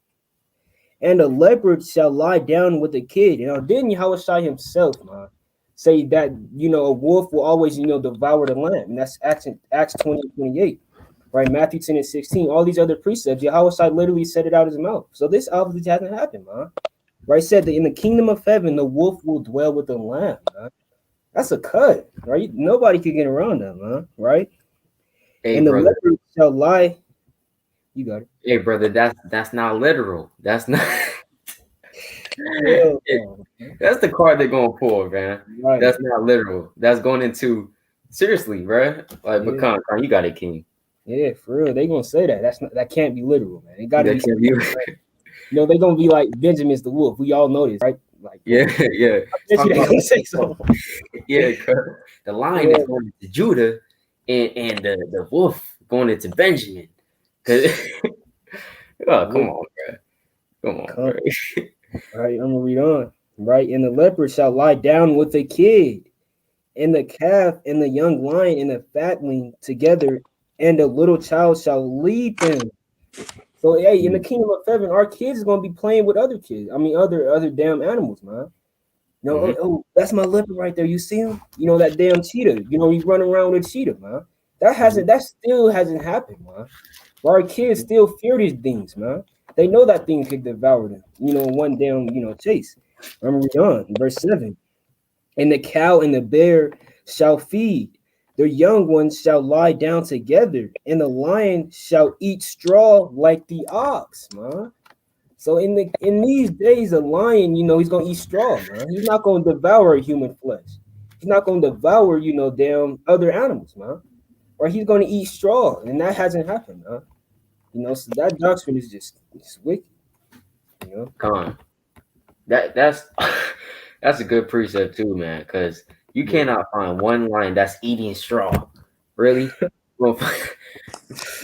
[SPEAKER 4] and the leopard shall lie down with the kid." Now, didn't Yahweh Shai himself, man, say that, a wolf will always, devour the lamb? And that's Acts 20:28, right? Matthew 10 and 16. All these other precepts, Yahweh Shai literally said it out of his mouth. So this obviously hasn't happened, man. Right? Said that in the kingdom of heaven, the wolf will dwell with the lamb, man. That's a cut, right? Nobody can get around that, man, right?
[SPEAKER 1] Hey,
[SPEAKER 4] "And the
[SPEAKER 1] brother.
[SPEAKER 4] leopard shall lie." You got it.
[SPEAKER 1] Hey, brother. That's not literal. That's not.
[SPEAKER 4] Hell no, man.
[SPEAKER 1] That's the card they're gonna pull, man.
[SPEAKER 4] Right.
[SPEAKER 1] That's not literal. That's going into seriously, bro. Like, but
[SPEAKER 4] Yeah.
[SPEAKER 1] you got it, King.
[SPEAKER 4] Yeah, for real. They gonna say that. That can't be literal, man. It gotta
[SPEAKER 1] That
[SPEAKER 4] be
[SPEAKER 1] can't
[SPEAKER 4] something.
[SPEAKER 1] be.
[SPEAKER 4] They gonna be like Benjamin's the wolf. We all know this, right? Like,
[SPEAKER 1] Yeah, yeah.
[SPEAKER 4] I bet you
[SPEAKER 2] Talk
[SPEAKER 4] they
[SPEAKER 2] about
[SPEAKER 4] gonna say so.
[SPEAKER 1] Yeah, 'cause the lion
[SPEAKER 4] Yeah.
[SPEAKER 1] is going into Judah, and the wolf going into Benjamin. 'Cause oh, come
[SPEAKER 4] Yeah.
[SPEAKER 1] on, bro. Come on,
[SPEAKER 4] Come.
[SPEAKER 1] bro.
[SPEAKER 4] All right, I'm gonna read on. Right, "And the leopard shall lie down with the kid, and the calf and the young lion and the fatling together, and the little child shall lead them." So hey, in the kingdom of heaven, our kids is gonna be playing with other kids. I mean, other damn animals, man. That's my leopard right there. You see him? That damn cheetah. He's running around with a cheetah, man. That still hasn't happened, man. Our kids still fear these things, man. They know that things could devour them, in one damn, chase. I'm gonna read on, verse 7. "And the cow and the bear shall feed, their young ones shall lie down together, and the lion shall eat straw like the ox," man. So in these days, a lion, he's gonna eat straw, man. He's not gonna devour human flesh. He's not gonna devour, damn other animals, man. Or he's gonna eat straw, and that hasn't happened, man. So that doctrine is just it's wicked,
[SPEAKER 1] Con. That's that's a good precept too, man. Because you
[SPEAKER 4] Yeah.
[SPEAKER 1] cannot find one lion that's eating straw. Really? Well,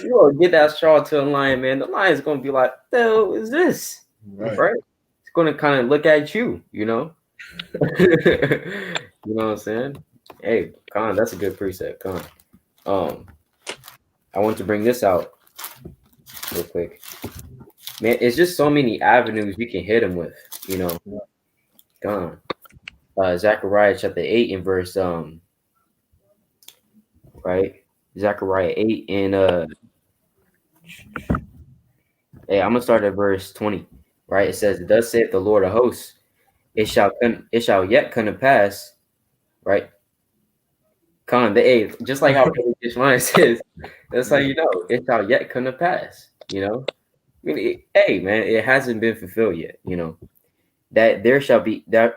[SPEAKER 1] you gonna get that straw to a lion, man. The lion's gonna be like, "The hell is this?"
[SPEAKER 4] Right.
[SPEAKER 1] Right? It's gonna kind of look at you, you know. You know what I'm saying? Hey, Con, that's a good precept, Con. I want to bring this out real quick. Man, it's just so many avenues we can hit him with, you know. Con. Zechariah chapter 8 and verse right? Zechariah 8 and hey, I'm gonna start at verse 20, right? It says, "Thus saith the Lord of hosts, it shall yet come to pass," right? Con the eighth, just like how YISHMAYAH says, that's how you know it shall yet come to pass, you know. I mean, hey man, it hasn't been fulfilled yet, you know. That there shall be that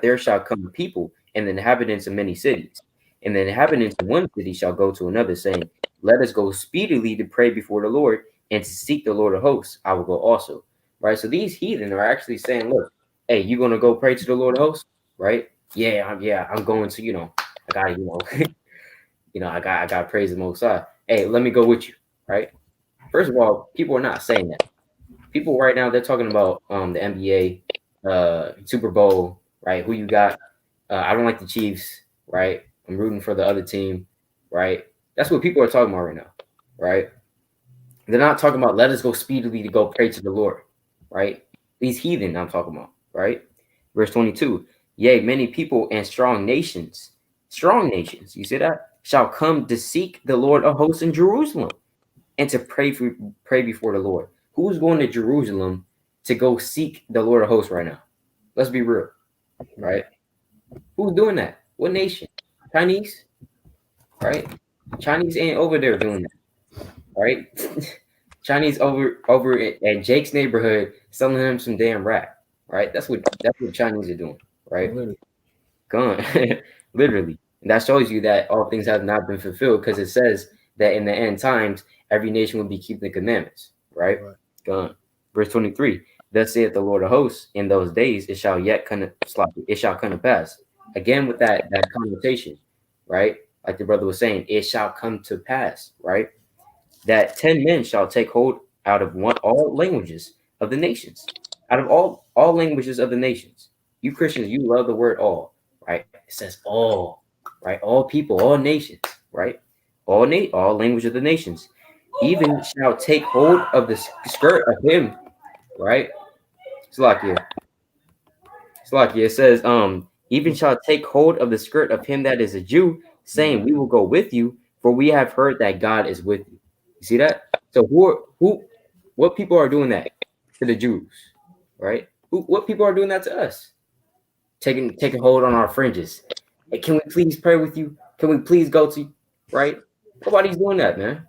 [SPEAKER 1] there shall come people and the inhabitants of many cities, and the inhabitants of one city shall go to another, saying, "Let us go speedily to pray before the Lord and to seek the Lord of hosts. I will go also." Right. So these heathen are actually saying, "Look, hey, you gonna go pray to the Lord of hosts?" Right? I'm going to. I gotta, I got to praise the Most High. Hey, let me go with you. Right? First of all, people are not saying that. People right now they're talking about the NBA, Super Bowl, right? Who you got? I don't like the Chiefs, right? I'm rooting for the other team, right? That's what people are talking about right now, right? They're not talking about let us go speedily to go pray to the Lord, right? These heathen I'm talking about, right? Verse 22. Yea, many people and strong nations, you see that? Shall come to seek the Lord of hosts in Jerusalem and to pray before the Lord. Who's going to Jerusalem to go seek the Lord of hosts right now? Let's be real, right? Who's doing that? What nation? Chinese, right? Chinese ain't over there doing that, right? Chinese over at Jake's neighborhood selling him some damn rap, right? That's what Chinese are doing, right?
[SPEAKER 4] Literally.
[SPEAKER 1] Gone, literally. And that shows you that all things have not been fulfilled because it says that in the end times, every nation will be keeping the commandments, right? Gone. Verse 23. Thus saith the Lord of hosts, in those days it shall come to pass. Again with that connotation, right? Like the brother was saying, it shall come to pass, right? That 10 men shall take hold out of all languages of the nations, out of all languages of the nations. You Christians, you love the word all, right? It says all, right? All people, all nations, right? All language of the nations, even shall take hold of the skirt of him, right? Slakia. It says, even shall take hold of the skirt of him that is a Jew, saying, "We will go with you, for we have heard that God is with you." You see that? So what people are doing that to the Jews, right? What people are doing that to us? Taking hold on our fringes. Hey, can we please pray with you? Can we please go to you? Right? Nobody's doing that, man.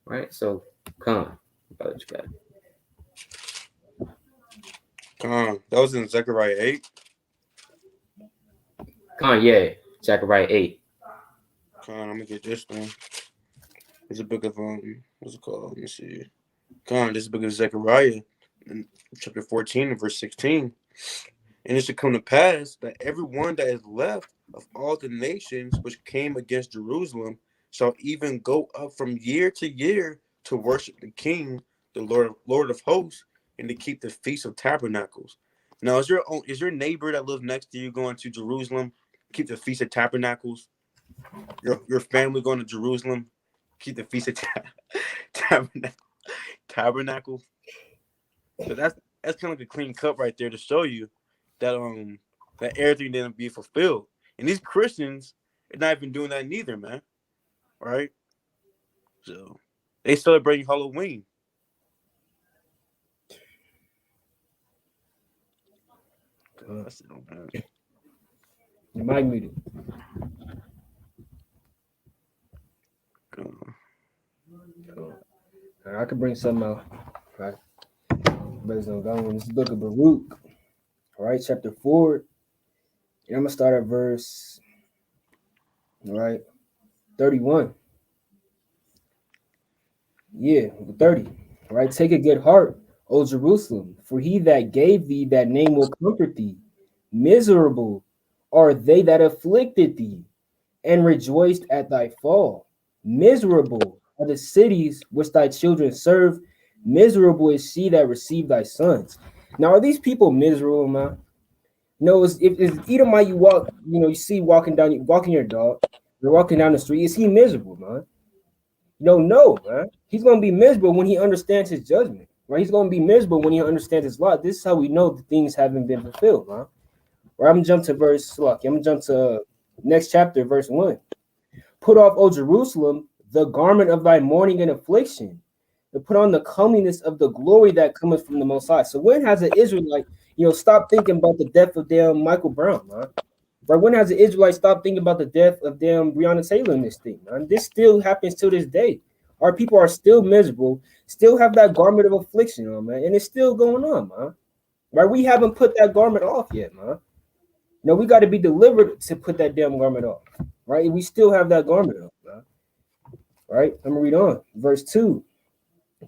[SPEAKER 1] Right? So come, brother, you got it.
[SPEAKER 2] That was in Zechariah 8.
[SPEAKER 1] Yeah, Zechariah 8.
[SPEAKER 2] I'm gonna get this one. It's a book of what's it called? Let me see. This is the book of Zechariah, in chapter 14 and verse 16. And it should come to pass that everyone that is left of all the nations which came against Jerusalem shall even go up from year to year to worship the King, the Lord of hosts, and to keep the Feast of Tabernacles. Now, is your neighbor that lives next to you going to Jerusalem, keep the Feast of Tabernacles? Your family going to Jerusalem, keep the Feast of Tabernacles? So that's kind of like a clean cut right there to show you that that everything didn't be fulfilled. And these Christians are not even doing that neither, man. Right? So they celebrating Halloween. That's it, man.
[SPEAKER 4] You might mute it. I could bring something out, right? Brothers don't go in this book of Baruch, all right, chapter 4. And I'm gonna start at verse, all right, 31. Yeah, 30. All right, take a good heart, O Jerusalem, for he that gave thee that name will comfort thee. Miserable are they that afflicted thee and rejoiced at thy fall. Miserable are the cities which thy children serve. Miserable is she that received thy sons. Now, are these people miserable, man? No, if Edomite you walk, you see walking your dog, you're walking down the street, is he miserable, man? No, man. He's gonna be miserable when he understands his judgment, right? He's gonna be miserable when he understands his law. This is how we know the things haven't been fulfilled, man. Right, I'm gonna jump to verse lucky. I'm gonna jump to next chapter, verse 1. Put off, O Jerusalem, the garment of thy mourning and affliction, and put on the comeliness of the glory that cometh from the Most High. So when has an Israelite, stop thinking about the death of damn Michael Brown, man? Right? When has an Israelite stopped thinking about the death of damn Breonna Taylor in this thing, man? This still happens to this day. Our people are still miserable, still have that garment of affliction on, man, and it's still going on, man. Right? We haven't put that garment off yet, man. No, we got to be delivered to put that damn garment off, right? We still have that garment on, man. Right? I'm gonna read on. Verse 2.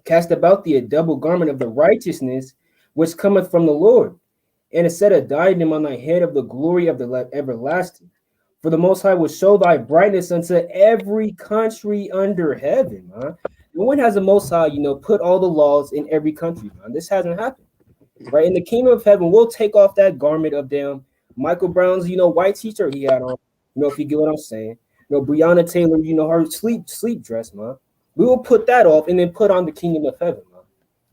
[SPEAKER 4] Cast about thee a double garment of the righteousness which cometh from the Lord, and a set a diadem on thy head of the glory of the everlasting. For the Most High will show thy brightness unto every country under heaven, man. And when has the Most High, put all the laws in every country, man? This hasn't happened, right? In the kingdom of heaven, we'll take off that garment of them Michael Brown's, white t-shirt he had on, if you get what I'm saying. Breonna Taylor, her sleep dress, man. We will put that off and then put on the kingdom of heaven, man.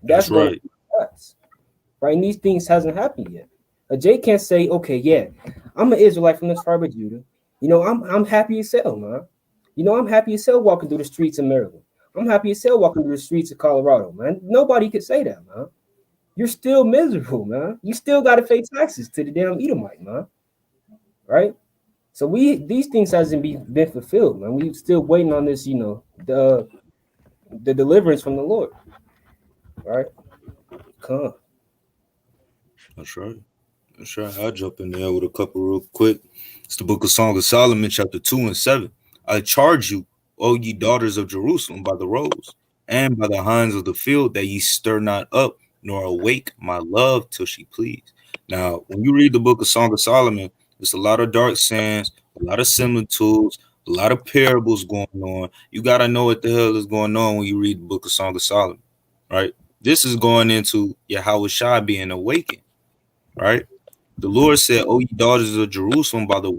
[SPEAKER 4] That's right. Us, right? And these things hasn't happened yet. A Jay can't say, okay, yeah, I'm an Israelite from the tribe of Judah. I'm happy as hell, man. I'm happy as hell walking through the streets of Maryland. I'm happy as hell walking through the streets of Colorado, man. Nobody could say that, man. You're still miserable, man. You still got to pay taxes to the damn Edomite, man. Right? So these things hasn't been fulfilled, man. We still waiting on this, the deliverance from the Lord. Right? Come.
[SPEAKER 3] That's right. That's right. I'll jump in there with a couple real quick. It's the book of Song of Solomon, chapter 2 and 7. I charge you, O ye daughters of Jerusalem, by the roes and by the hinds of the field, that ye stir not up nor awake my love till she please. Now, when you read the book of Song of Solomon, there's a lot of dark sayings, a lot of similitudes, a lot of parables going on. You got to know what the hell is going on when you read the book of Song of Solomon, right? This is going into Yahawashi being awakened, right? The Lord said, "O ye daughters of Jerusalem, by the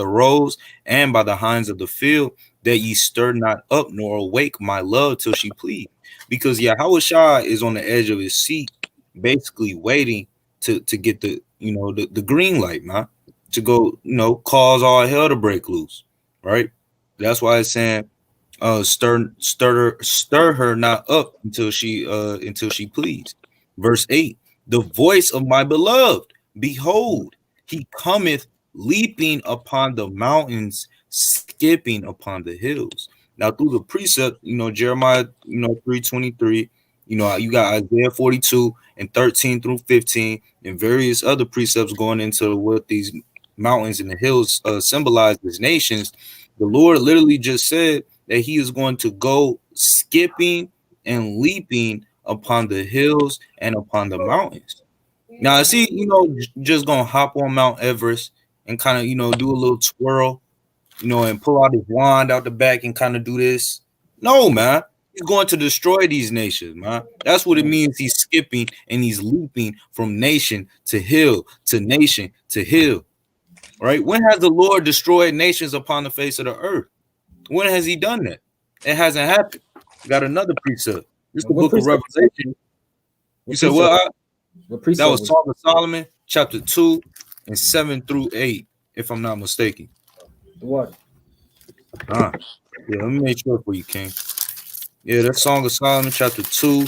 [SPEAKER 3] roes and by the hinds of the field, that ye stir not up nor awake my love till she please." Because Yahawashi is on the edge of his seat, basically waiting to get the the green light, man, to go cause all hell to break loose, right? That's why it's saying, stir her not up until she please. Verse 8: the voice of my beloved, behold, he cometh leaping upon the mountains, skipping upon the hills. Now, through the precept, Jeremiah, 3:23, you got Isaiah 42 and 13 through 15, and various other precepts going into what these mountains and the hills symbolize as nations. The Lord literally just said that he is going to go skipping and leaping upon the hills and upon the mountains. Now, is he, just gonna hop on Mount Everest and kind of, do a little twirl, and pull out his wand out the back and kind of do this? No, man. He's going to destroy these nations, man. That's what it means. He's skipping and he's leaping from nation to hill to nation to hill. Right? When has the Lord destroyed nations upon the face of the earth? When has he done that? It hasn't happened. We got another precept. This is the book of Revelation. You said, well, that was Song of Solomon, chapter 2 and 7 through 8, if I'm not mistaken.
[SPEAKER 4] What?
[SPEAKER 3] Yeah, let me make sure for you, King. Yeah, that's Song of Solomon, chapter 2,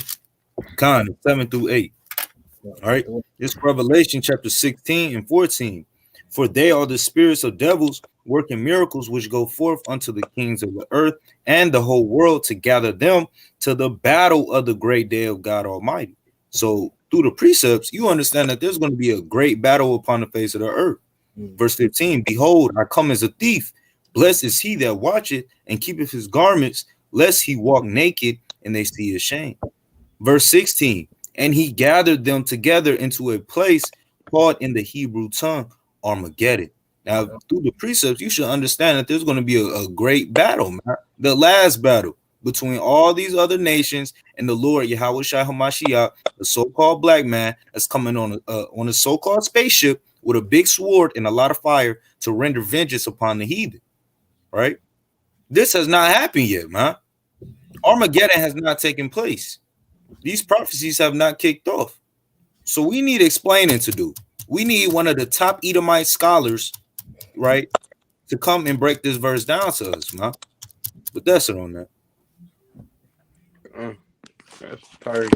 [SPEAKER 3] 7 through 8. All right. It's Revelation chapter 16 and 14. For they are the spirits of devils working miracles, which go forth unto the kings of the earth and the whole world to gather them to the battle of the great day of God Almighty. So through the precepts, you understand that there's going to be a great battle upon the face of the earth. Verse 15, behold, I come as a thief. Blessed is he that watcheth and keepeth his garments, lest he walk naked and they see his shame. Verse 16, and he gathered them together into a place called in the Hebrew tongue Armageddon. Now, through the precepts, you should understand that there's going to be a great battle, man. The last battle between all these other nations and the Lord Yahweh Shai HaMashiach, the so-called black man that's coming on a so-called spaceship with a big sword and a lot of fire to render vengeance upon the heathen, right? This has not happened yet, man. Armageddon has not taken place. These prophecies have not kicked off. So we need explaining to do. We need one of the top Edomite scholars, right, to come and break this verse down to us, man. But that's it on that.
[SPEAKER 2] That's tired.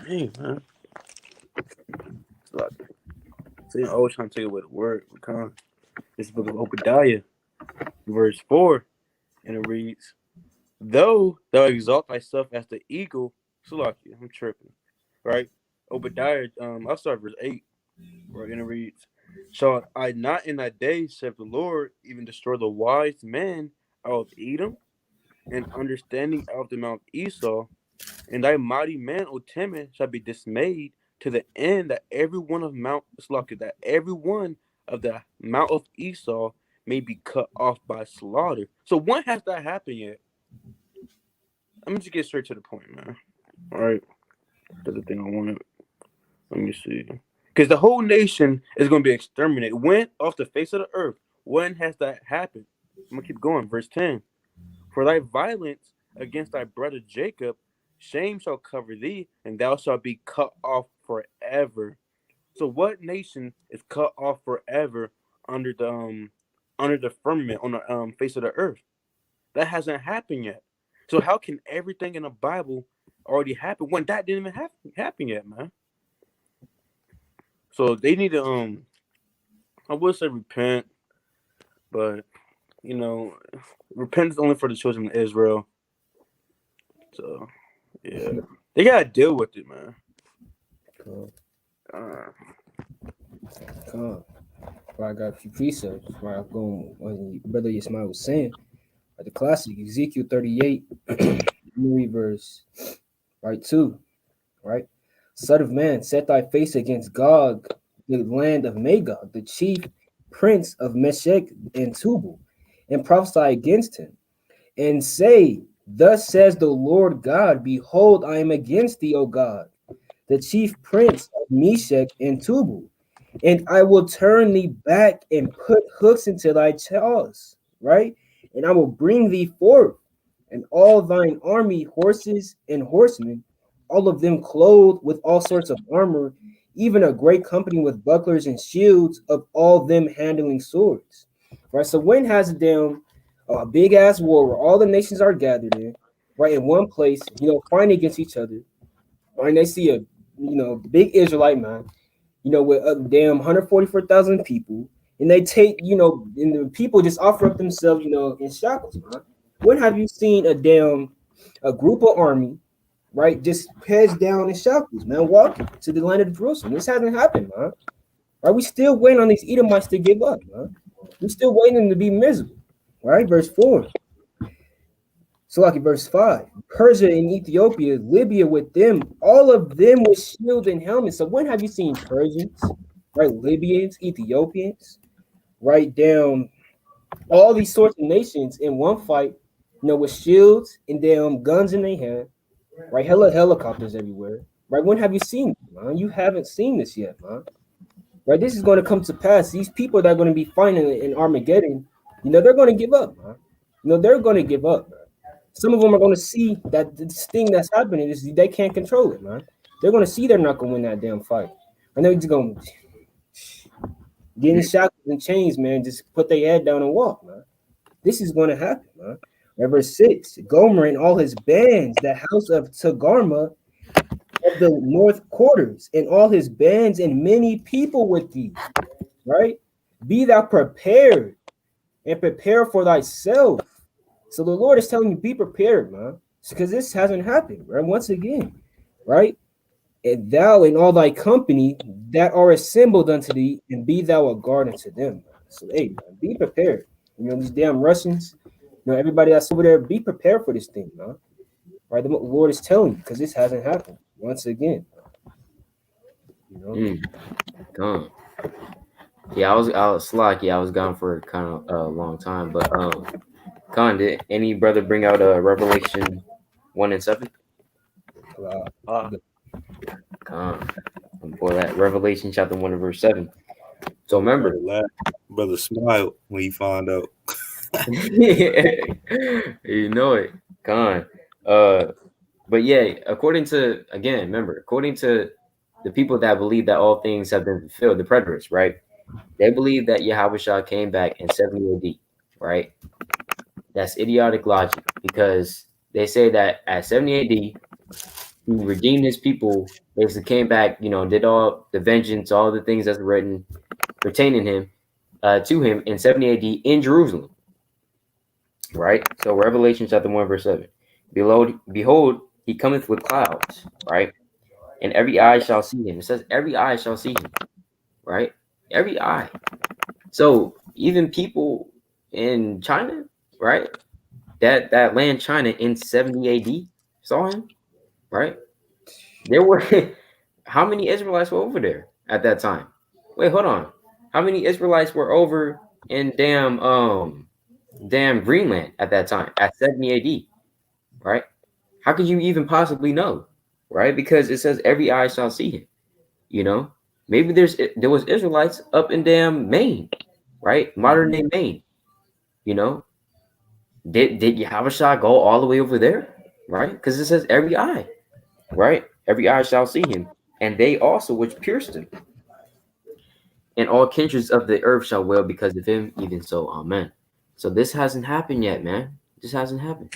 [SPEAKER 2] Hey, man. So you always trying to take away the word. This book of Obadiah, verse 4, and it reads, though thou exalt thyself as the eagle, Salaki, I'm tripping, right? Obadiah, I'll start verse 8, right, and it reads, shall I not in that day, saith the Lord, even destroy the wise men out of Edom, and understanding out of the Mount Esau, and thy mighty man, O Timon, shall be dismayed to the end that every one of that every one of the Mount of Esau may be cut off by slaughter. So when has that happened yet? I'm just get straight to the point, man. All right, that's the thing I wanted. Let me see, because the whole nation is going to be exterminated. When off the face of the earth? When has that happened? I'm gonna keep going. Verse 10. For thy violence against thy brother Jacob, shame shall cover thee, and thou shalt be cut off forever. So what nation is cut off forever under the firmament on the face of the earth? That hasn't happened yet. So how can everything in the Bible already happen when that didn't even happen yet, man? So they need to I would say repent, but repent is only for the children of Israel. So yeah, they gotta deal with it, man.
[SPEAKER 4] Well, I got a few precepts where I'm going what Brother Yismael was saying. The classic Ezekiel 38, verse 2, right? Son of man, set thy face against Gog, the land of Magog, the chief prince of Meshech and Tubal, and prophesy against him, and say, thus says the Lord God, behold, I am against thee, O God, the chief prince of Meshech and Tubal, and I will turn thee back and put hooks into thy jaws, right? And I will bring thee forth, and all thine army, horses and horsemen, all of them clothed with all sorts of armor, even a great company with bucklers and shields, of all them handling swords. Right? So when has it down a big ass war where all the nations are gathered in, right, in one place, fighting against each other, right? And they see a big Israelite man, with a damn 144,000 people, and they take, and the people just offer up themselves, in shackles, man. When have you seen a group of army, right, just heads down in shackles, man, walking to the land of Jerusalem? This hasn't happened, man. Right? We still waiting on these Edomites to give up, man. We still waiting them to be miserable, right? Verse 4. So like in verse 5, Persia and Ethiopia, Libya with them, all of them with shield and helmet. So when have you seen Persians, right, Libyans, Ethiopians, right, down all these sorts of nations in one fight, with shields and damn guns in their hand, right, helicopters everywhere, right? When have you seen it, man? You haven't seen this yet, man. Right, this is going to come to pass. These people that are going to be fighting in Armageddon, they're going to give up, man. They're going to give up, man. Some of them are going to see that this thing that's happening is they can't control it, man. They're going to see they're not going to win that damn fight. And they're just going to get in shackles and chains, man. Just put their head down and walk, man. This is going to happen, man. Verse 6, Gomer and all his bands, the house of Tagarma of the north quarters, and all his bands and many people with thee, right? Be thou prepared and prepare for thyself. So the Lord is telling you, be prepared, man, because this hasn't happened, right? Once again, right? and thou and all thy company that are assembled unto thee, and be thou a guard unto them. So, hey, man, be prepared. You know, these damn Russians, you know, everybody that's over there, be prepared for this thing, man. Right? The Lord is telling you, because this hasn't happened once again. You know?
[SPEAKER 1] Gone. Yeah, I was slack. Yeah, I was gone for kind of a long time. But Con, did any brother bring out Revelation 1:7?
[SPEAKER 2] Uh,
[SPEAKER 1] Con, for that Revelation chapter 1 and verse 7. So remember,
[SPEAKER 3] Brother laughed. Brother smiled when he found out.
[SPEAKER 1] you know it, Con. But yeah, according to according to the people that believe that all things have been fulfilled, the preterists, right? They believe that Yahweh came back in 70 AD, right? That's idiotic logic because they say that at 70 AD, he redeemed his people, basically came back, you know, did all the vengeance, all the things that's written pertaining him to him in 70 AD in Jerusalem, right? So Revelation chapter 1, verse 7. Behold, he cometh with clouds, right? And every eye shall see him. It says every eye shall see him, right? Every eye. So even people in China, right? That land China in 70 AD saw him, right? There were how many Israelites were over there at that time? Wait, hold on. How many Israelites were over in damn Greenland at that time at 70 AD? Right? How could you even possibly know? Right? Because it says every eye shall see him. You know, maybe there was Israelites up in damn Maine, right? Modern day Maine. You know, did Yahushua go all the way over there? Right? Because it says every eye, right? Every eye shall see him, and they also which pierced him, and all kindreds of the earth shall wail because of him. Even so, amen. So this hasn't happened yet, man. This hasn't happened,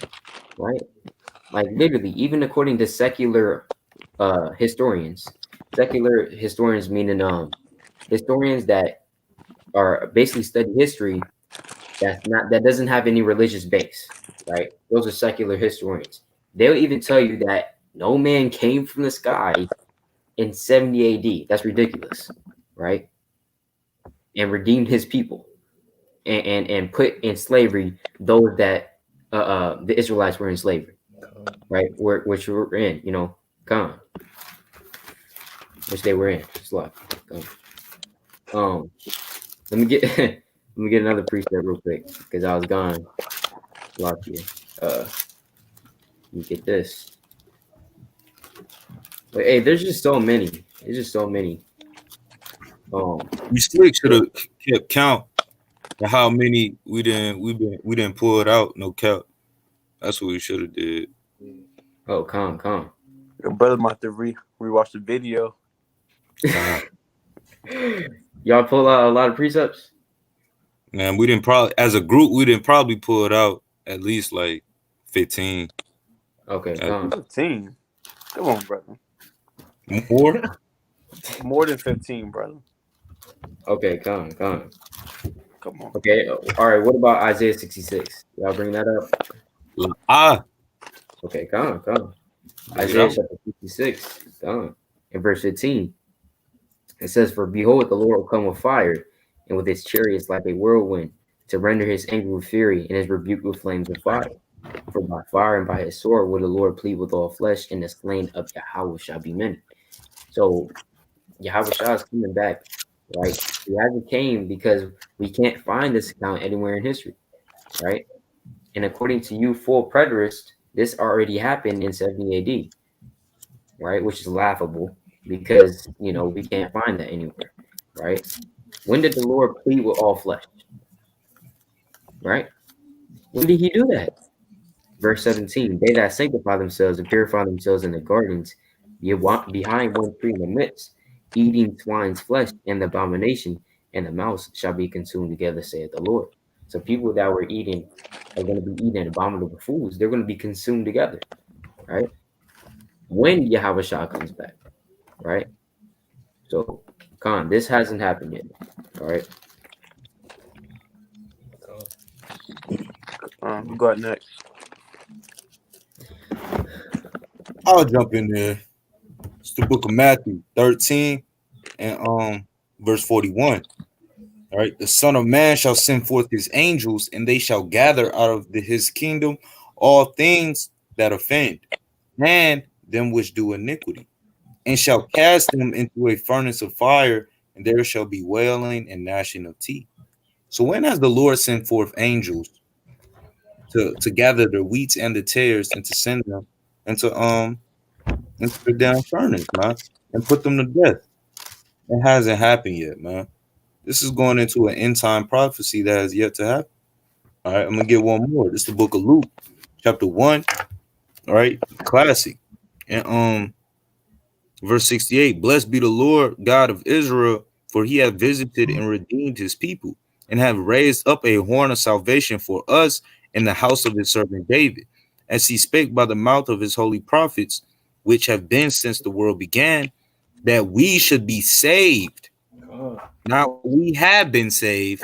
[SPEAKER 1] right? Like literally, even according to secular historians, meaning historians that are basically study history that doesn't have any religious base, right? Those are secular historians. They'll even tell you that no man came from the sky in 70 AD. That's ridiculous, right? And redeemed his people and put in slavery those that the Israelites were in slavery, right? Which were in, you know, gone, which they were in. Slack. Um, let me get let me get another precept real quick because I was gone. Lock here. Let me get this. But hey, there's just so many. There's just so many.
[SPEAKER 3] We still should have kept count of how many we didn't pull it out. No count. That's what we should have did.
[SPEAKER 1] Oh, calm.
[SPEAKER 2] your brother might have to rewatch the video.
[SPEAKER 1] Y'all pull out a lot of precepts.
[SPEAKER 3] Man, we didn't probably as a group we didn't probably pull it out at least like 15.
[SPEAKER 1] Okay, calm.
[SPEAKER 2] 15. Come on, brother.
[SPEAKER 3] More?
[SPEAKER 2] More than 15, brother.
[SPEAKER 1] Okay, calm.
[SPEAKER 2] Come on.
[SPEAKER 1] Okay, all right. What about Isaiah 66? Y'all bring that up. Okay, calm. Isaiah chapter 66, in verse 15. It says, "For behold, the Lord will come with fire, and with his chariots like a whirlwind, to render his anger with fury, and his rebuke with flames of fire. For by fire and by his sword will the Lord plead with all flesh, and the slain of Yahweh shall be many." So Yahweh is coming back, right? He hasn't came because we can't find this account anywhere in history, right? And according to you, full preterist, this already happened in 70 AD, right? Which is laughable because you know we can't find that anywhere, right? When did the Lord plead with all flesh? Right? When did he do that? Verse 17, they that sanctify themselves and purify themselves in the gardens, behind one tree in the midst, eating swine's flesh and the abomination, and the mouse shall be consumed together, saith the Lord. So people that were eating are going to be eating abominable foods. They're going to be consumed together, right? When Yahweh Shah comes back, right? So, Khan, this hasn't happened yet, all right?
[SPEAKER 2] We got next.
[SPEAKER 3] I'll jump in there. It's the book of Matthew 13 and verse 41. All right. The Son of Man shall send forth his angels, and they shall gather out of his kingdom all things that offend, and them which do iniquity, and shall cast them into a furnace of fire, and there shall be wailing and gnashing of teeth. So when has the Lord sent forth angels to gather the wheats and the tares and to send them into the damn furnace, man, and put them to death? It hasn't happened yet, man. This is going into an end time prophecy that has yet to happen. All right, I'm gonna get one more. This is the book of Luke, chapter 1. All right, classic. And verse 68, blessed be the Lord God of Israel, for he hath visited and redeemed his people, and have raised up a horn of salvation for us in the house of his servant David, as he spake by the mouth of his holy prophets, which have been since the world began, that we should be saved. Now we have been saved.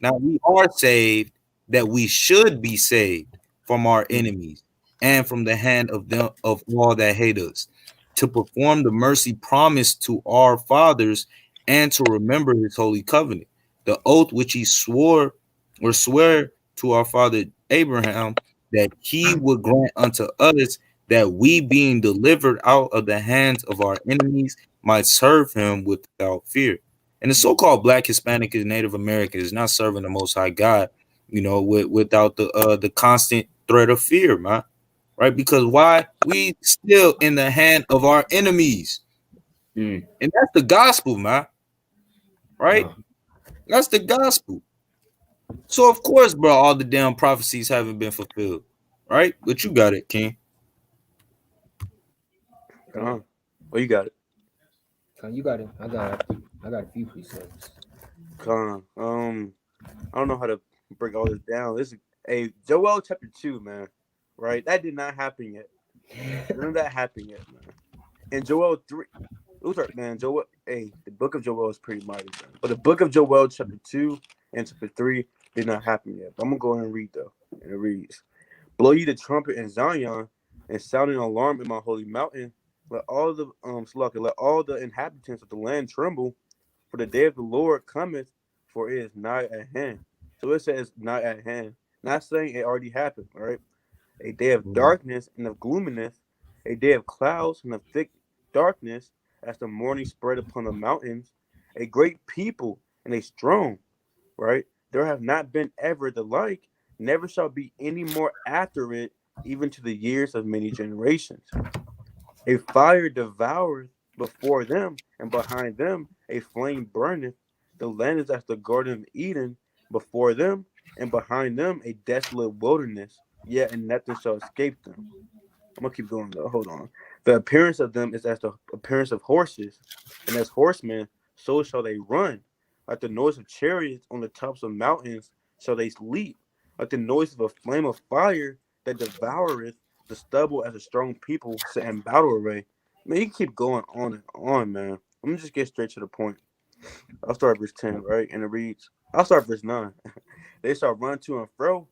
[SPEAKER 3] Now we are saved, that we should be saved from our enemies and from the hand of them of all that hate us, to perform the mercy promised to our fathers, and to remember his holy covenant, the oath which he swore or swear to our father Abraham, that he would grant unto us, that we, being delivered out of the hands of our enemies, might serve him without fear. And the so-called Black, Hispanic, and Native American is not serving the Most High God, without the constant threat of fear, man. Right? Because why? We still in the hand of our enemies, and that's the gospel, man. Right? That's the gospel. So of course, bro, all the damn prophecies haven't been fulfilled, right? But you got it, King.
[SPEAKER 2] Well, you got it.
[SPEAKER 4] You got it. I got a few precepts.
[SPEAKER 2] I don't know how to break all this down. This is a Joel chapter 2, man. Right? That did not happen yet. None of that happened yet, man. And Joel 3. Man, Joel, the book of Joel is pretty mighty, man. But the book of Joel chapter 2 and chapter 3 did not happen yet. But I'm gonna go ahead and read though. And it reads, blow ye the trumpet in Zion, and sound an alarm in my holy mountain. Let all the inhabitants of the land tremble, for the day of the Lord cometh, for it is nigh at hand. So it says nigh at hand. Not saying it already happened, all right? A day of darkness and of gloominess, a day of clouds and of thick darkness, as the morning spread upon the mountains, a great people and a strong, right? There have not been ever the like, never shall be any more after it, even to the years of many generations. A fire devoureth before them, and behind them a flame burneth. The land is as the Garden of Eden before them, and behind them a desolate wilderness, yet and nothing shall escape them. I'm gonna keep going though. Hold on. The appearance of them is as the appearance of horses, and as horsemen, so shall they run. Like the noise of chariots on the tops of mountains shall they leap. Like the noise of a flame of fire that devoureth the stubble as a strong people set in battle array. Man, you can keep going on and on, man. Let me just get straight to the point. I'll start verse 10, right? And it reads, I'll start verse 9. They shall run to and fro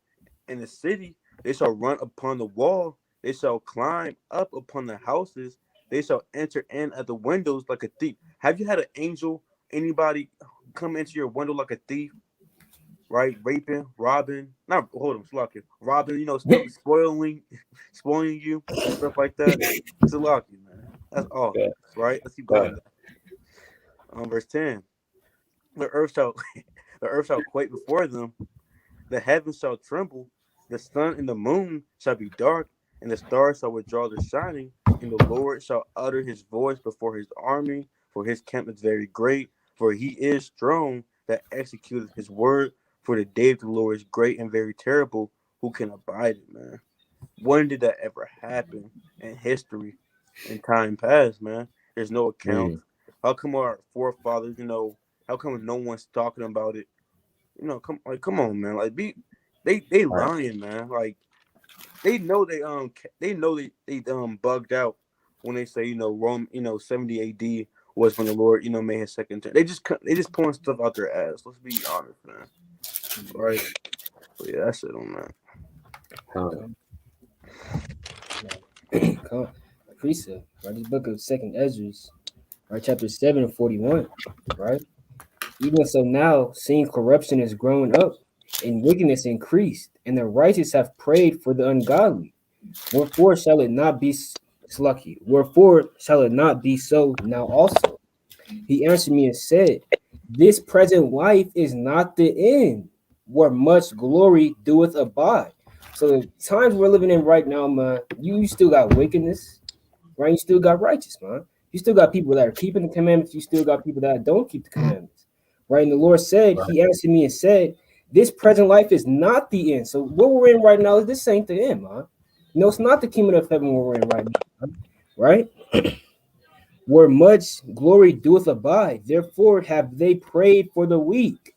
[SPEAKER 2] in the city. They shall run upon the wall. They shall climb up upon the houses. They shall enter in at the windows like a thief. Have you had an angel, anybody come into your window like a thief? Right? Raping, robbing. Not hold on, slacking. Robbing, spoiling you and stuff like that. Salaki, man. That's all. Right? Let's keep going. Verse 10. The earth shall the earth shall quake before them, the heavens shall tremble, the sun and the moon shall be dark, and the stars shall withdraw their shining, and the Lord shall utter his voice before his army, for his camp is very great, for he is strong that executeth his word, for the day of the Lord is great and very terrible. Who can abide it, man? When did that ever happen in history, in time past, man? There's no account. How come our forefathers, how come no one's talking about it? Come on, man. Like they lying, man. Like they know they bugged out when they say, Rome, 70 AD was when the Lord, made his second turn. They just pulling stuff out their ass. Let's be honest, man. Right? But yeah, that's it on that.
[SPEAKER 4] precept, right? This book of Second Ezra, right, chapter 7 and 41, right? Even so now, seeing corruption is growing up, and wickedness increased, and the righteous have prayed for the ungodly. Wherefore shall it not be lucky? Wherefore shall it not be so now also? He answered me and said, this present life is not the end, where much glory doeth abide. So the times we're living in right now, man, you still got wickedness, right? You still got righteous, man. You still got people that are keeping the commandments. You still got people that don't keep the commandments, right? And the Lord said,
[SPEAKER 1] Right.
[SPEAKER 4] He answered me and said, this present life is not the end. So what we're in right now, this ain't the end, man. No, it's not the kingdom of heaven where we're in right now, man. Right? Where much glory doeth abide. Therefore have they prayed for the weak.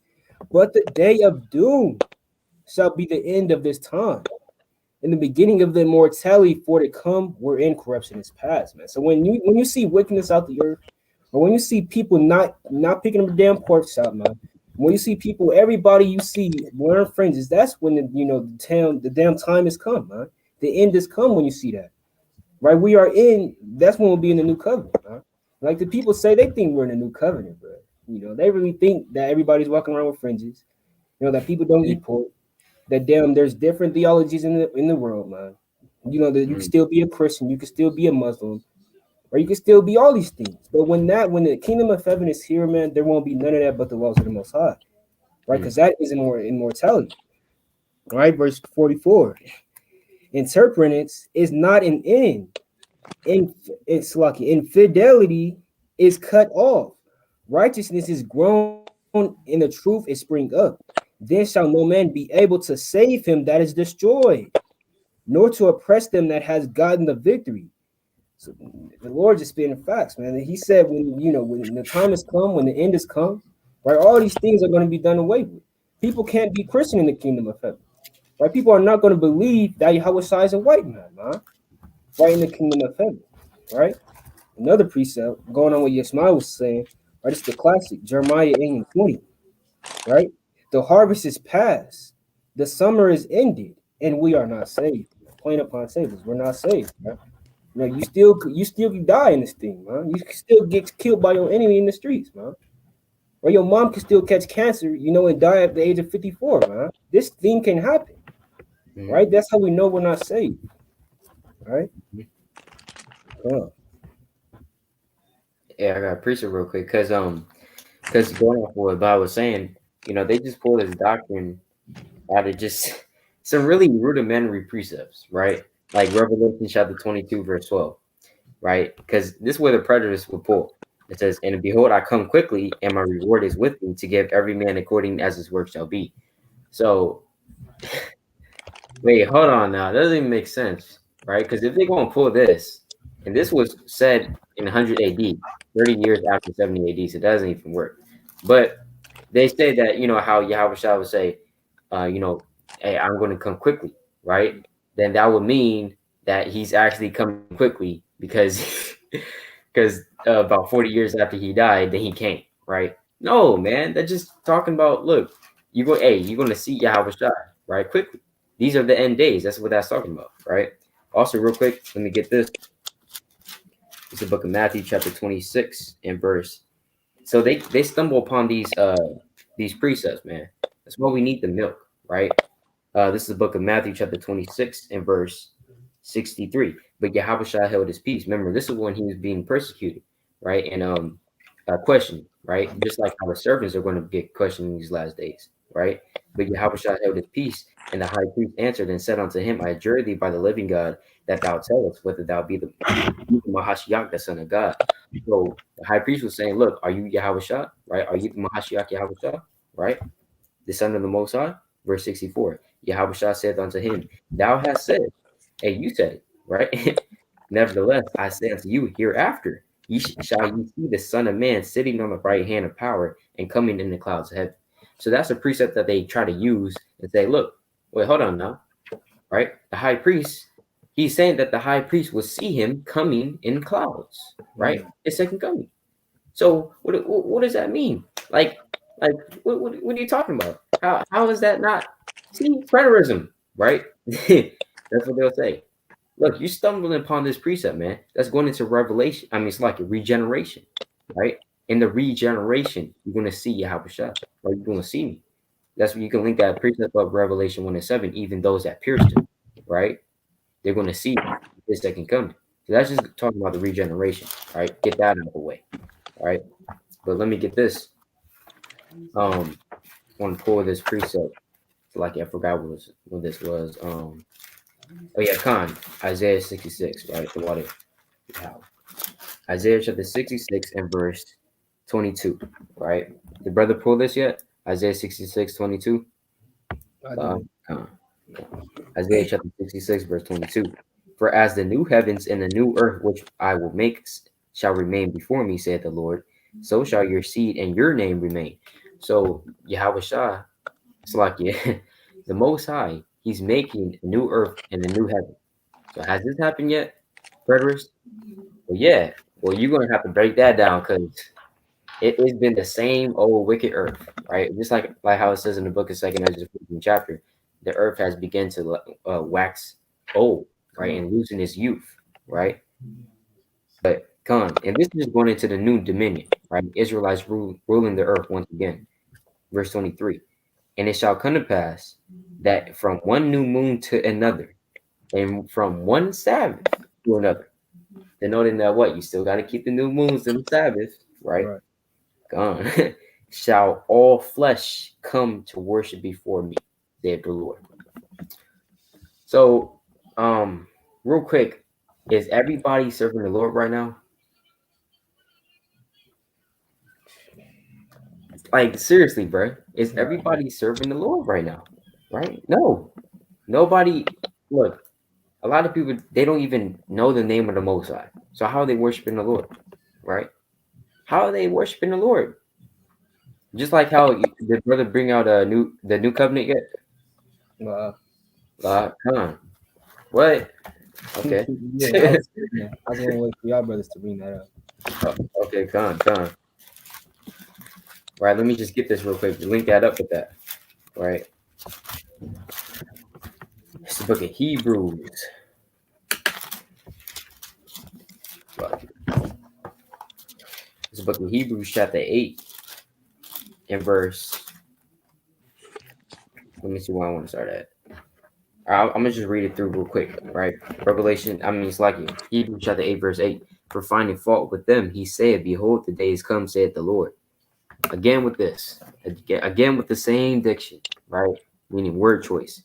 [SPEAKER 4] But the day of doom shall be the end of this time. In the beginning of the immortality for to come, we're in corruption is past, man. So when you see wickedness out the earth, or when you see people not picking up a damn pork chop, man. When you see people, everybody you see wearing fringes, that's when the damn time has come, man. The end has come when you see that. Right? We are in, that's when we'll be in the new covenant, man. Like the people say they think we're in a new covenant, bro. They really think that everybody's walking around with fringes, that people don't eat pork, that there's different theologies in the world, man. That you can still be a Christian, you can still be a Muslim, or you can still be all these things. But when the kingdom of heaven is here, man, there won't be none of that but the laws of the Most High, right? Because that is immortality, right? Verse 44. Interference is not an end. It's lucky. Infidelity is cut off. Righteousness is grown, and the truth is spring up. Then shall no man be able to save him that is destroyed, nor to oppress them that has gotten the victory. So the Lord just spitting facts, man. He said when the time has come, when the end has come, right, all these things are going to be done away with. People can't be Christian in the kingdom of heaven. Right? People are not going to believe that Yahweh Shai is a white man, man. Right in the kingdom of heaven. Right? Another precept going on what YISHMAYAH was saying, right? It's the classic, Jeremiah 8 and 20. Right? The harvest is past, the summer is ended, and we are not saved. Plain upon savers, we're not saved, right? You still die in this thing, man. You can still get killed by your enemy in the streets, man. Or your mom can still catch cancer, and die at the age of 54, man. This thing can happen, right? That's how we know we're not saved, right?
[SPEAKER 1] Yeah, I got to preach it real quick because going off what Bob was saying, they just pull this doctrine out of just some really rudimentary precepts, right? Like Revelation chapter 22, verse 12, right? Because this is where the preterists will pull. It says, and behold, I come quickly, and my reward is with me to give every man according as his work shall be. So, wait, hold on now. That doesn't even make sense, right? Because if they're going to pull this, and this was said in 100 AD, 30 years after 70 AD, so it doesn't even work. But they say that, how Yahweh Shah would say, hey, I'm going to come quickly, right? Then that would mean that he's actually coming quickly because about 40 years after he died, then he came, right? No, man, they're just talking about, look, you're going to see Yahweh Shah, right? Quickly. These are the end days. That's what that's talking about, right? Also, real quick, let me get this. It's the book of Matthew, chapter 26, and verse. So they stumble upon these precepts, man. That's why we need the milk, right? This is the book of Matthew, chapter 26, and verse 63. But Yahushua held his peace. Remember, this is when he was being persecuted, right? And questioned, right? Just like our servants are going to get questioned in these last days, right? But Yahushua held his peace, and the high priest answered and said unto him, I adjure thee by the living God that thou tell us whether thou be the Mahashiach, the son of God. So the high priest was saying, look, are you Yahushua, right? Are you the Mahashiach Yahushua, right? The son of the Most High? Verse 64. Yahushua said unto him, thou hast said, hey, you said it, right? Nevertheless, I say unto you, hereafter shall ye see the Son of Man sitting on the right hand of power and coming in the clouds of heaven. So that's a precept that they try to use and say, look, wait, hold on now, right? The high priest, he's saying that the high priest will see him coming in clouds, right? His second coming. So what does that mean? Like what are you talking about? How is that not? See, preterism, right? That's what they'll say. Look, you stumbling upon this precept, man. That's going into revelation. I mean, it's like a regeneration, right? In the regeneration, you're going to see Yahushua, or you're going to see me. That's when you can link that precept of Revelation 1 and 7, even those that pierced him, right? They're going to see this second coming. So that's just talking about the regeneration, right? Get that out of the way, right? But let me get this. I want to pull this precept. Like I forgot what this was. Oh yeah, Isaiah 66, right? The water. Isaiah chapter 66 and verse 22, right? Did brother pull this yet? Isaiah 66, 22. Isaiah chapter 66, verse 22. For as the new heavens and the new earth which I will make shall remain before me, saith the Lord, so shall your seed and your name remain. So Yahweh Shah, it's like the Most High, he's making a new earth and a new heaven. So has this happened yet, preterists? Well, yeah. Well, you're gonna have to break that down because it's been the same old wicked earth, right? Just like how it says in the book of Second Ezra 15 chapter, the earth has begun to wax old, right, and losing its youth, right? But and this is going into the new dominion, right? Israelites ruling the earth once again. Verse 23. And it shall come to pass that from one new moon to another, and from one Sabbath to another, denoting that what? You still got to keep the new moons and the Sabbath, right? Gone. Shall all flesh come to worship before me, saith the Lord. So, real quick, is everybody serving the Lord right now? Like, seriously, bro, is everybody serving the Lord right now? Right? No, nobody. Look, a lot of people, they don't even know the name of the Most High. So how are they worshiping the Lord? Right? How are they worshiping the Lord? Just like how did brother bring out the new covenant yet? Come on. What? Okay.
[SPEAKER 4] Yeah, I was gonna wait for y'all brothers to bring that up.
[SPEAKER 1] Okay, come on. Right, let me just get this real quick. Link that up with that. Right. It's the book of Hebrews. It's the book of Hebrews chapter 8 and verse. Let me see where I want to start at. I'm gonna just read it through real quick, right? Revelation, it's like Hebrews chapter 8, verse 8. For finding fault with them, he said, behold, the days come, saith the Lord. Again with this, again with the same diction, right? Meaning word choice.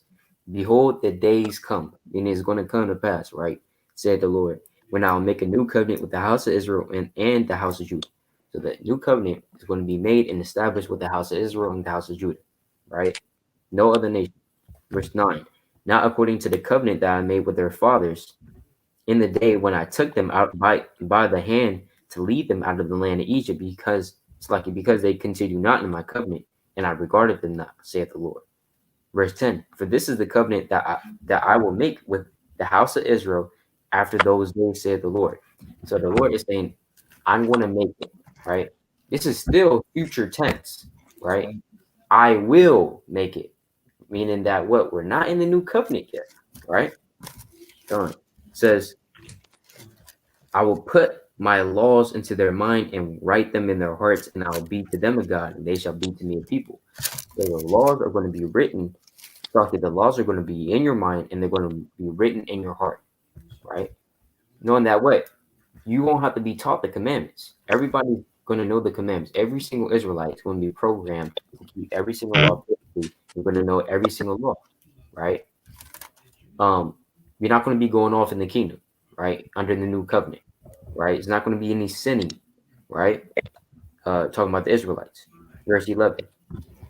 [SPEAKER 1] Behold, the days come, meaning it's going to come to pass, right? Said the Lord, when I'll make a new covenant with the house of Israel and the house of Judah. So the new covenant is going to be made and established with the house of Israel and the house of Judah, right? No other nation. Verse 9. Not according to the covenant that I made with their fathers in the day when I took them out by the hand to lead them out of the land of Egypt, because they continue not in my covenant, and I regarded them not, saith the Lord. Verse 10. For this is the covenant that I will make with the house of Israel after those days, saith the Lord. So the Lord is saying, I'm going to make it, right? This is still future tense, right? I will make it. Meaning that what? We're not in the new covenant yet, right? It says, I will put my laws into their mind and write them in their hearts, and I'll be to them a God, and they shall be to me a people. So the laws are going to be written. The laws are going to be in your mind, and they're going to be written in your heart, right? Knowing that what? You won't have to be taught the commandments. Everybody's going to know the commandments. Every single Israelite is going to be programmed to keep every single law. You're going to know every single law, right? You're not going to be going off in the kingdom, right? Under the new covenant, right? It's not going to be any sinning, right? Talking about the Israelites, verse 11.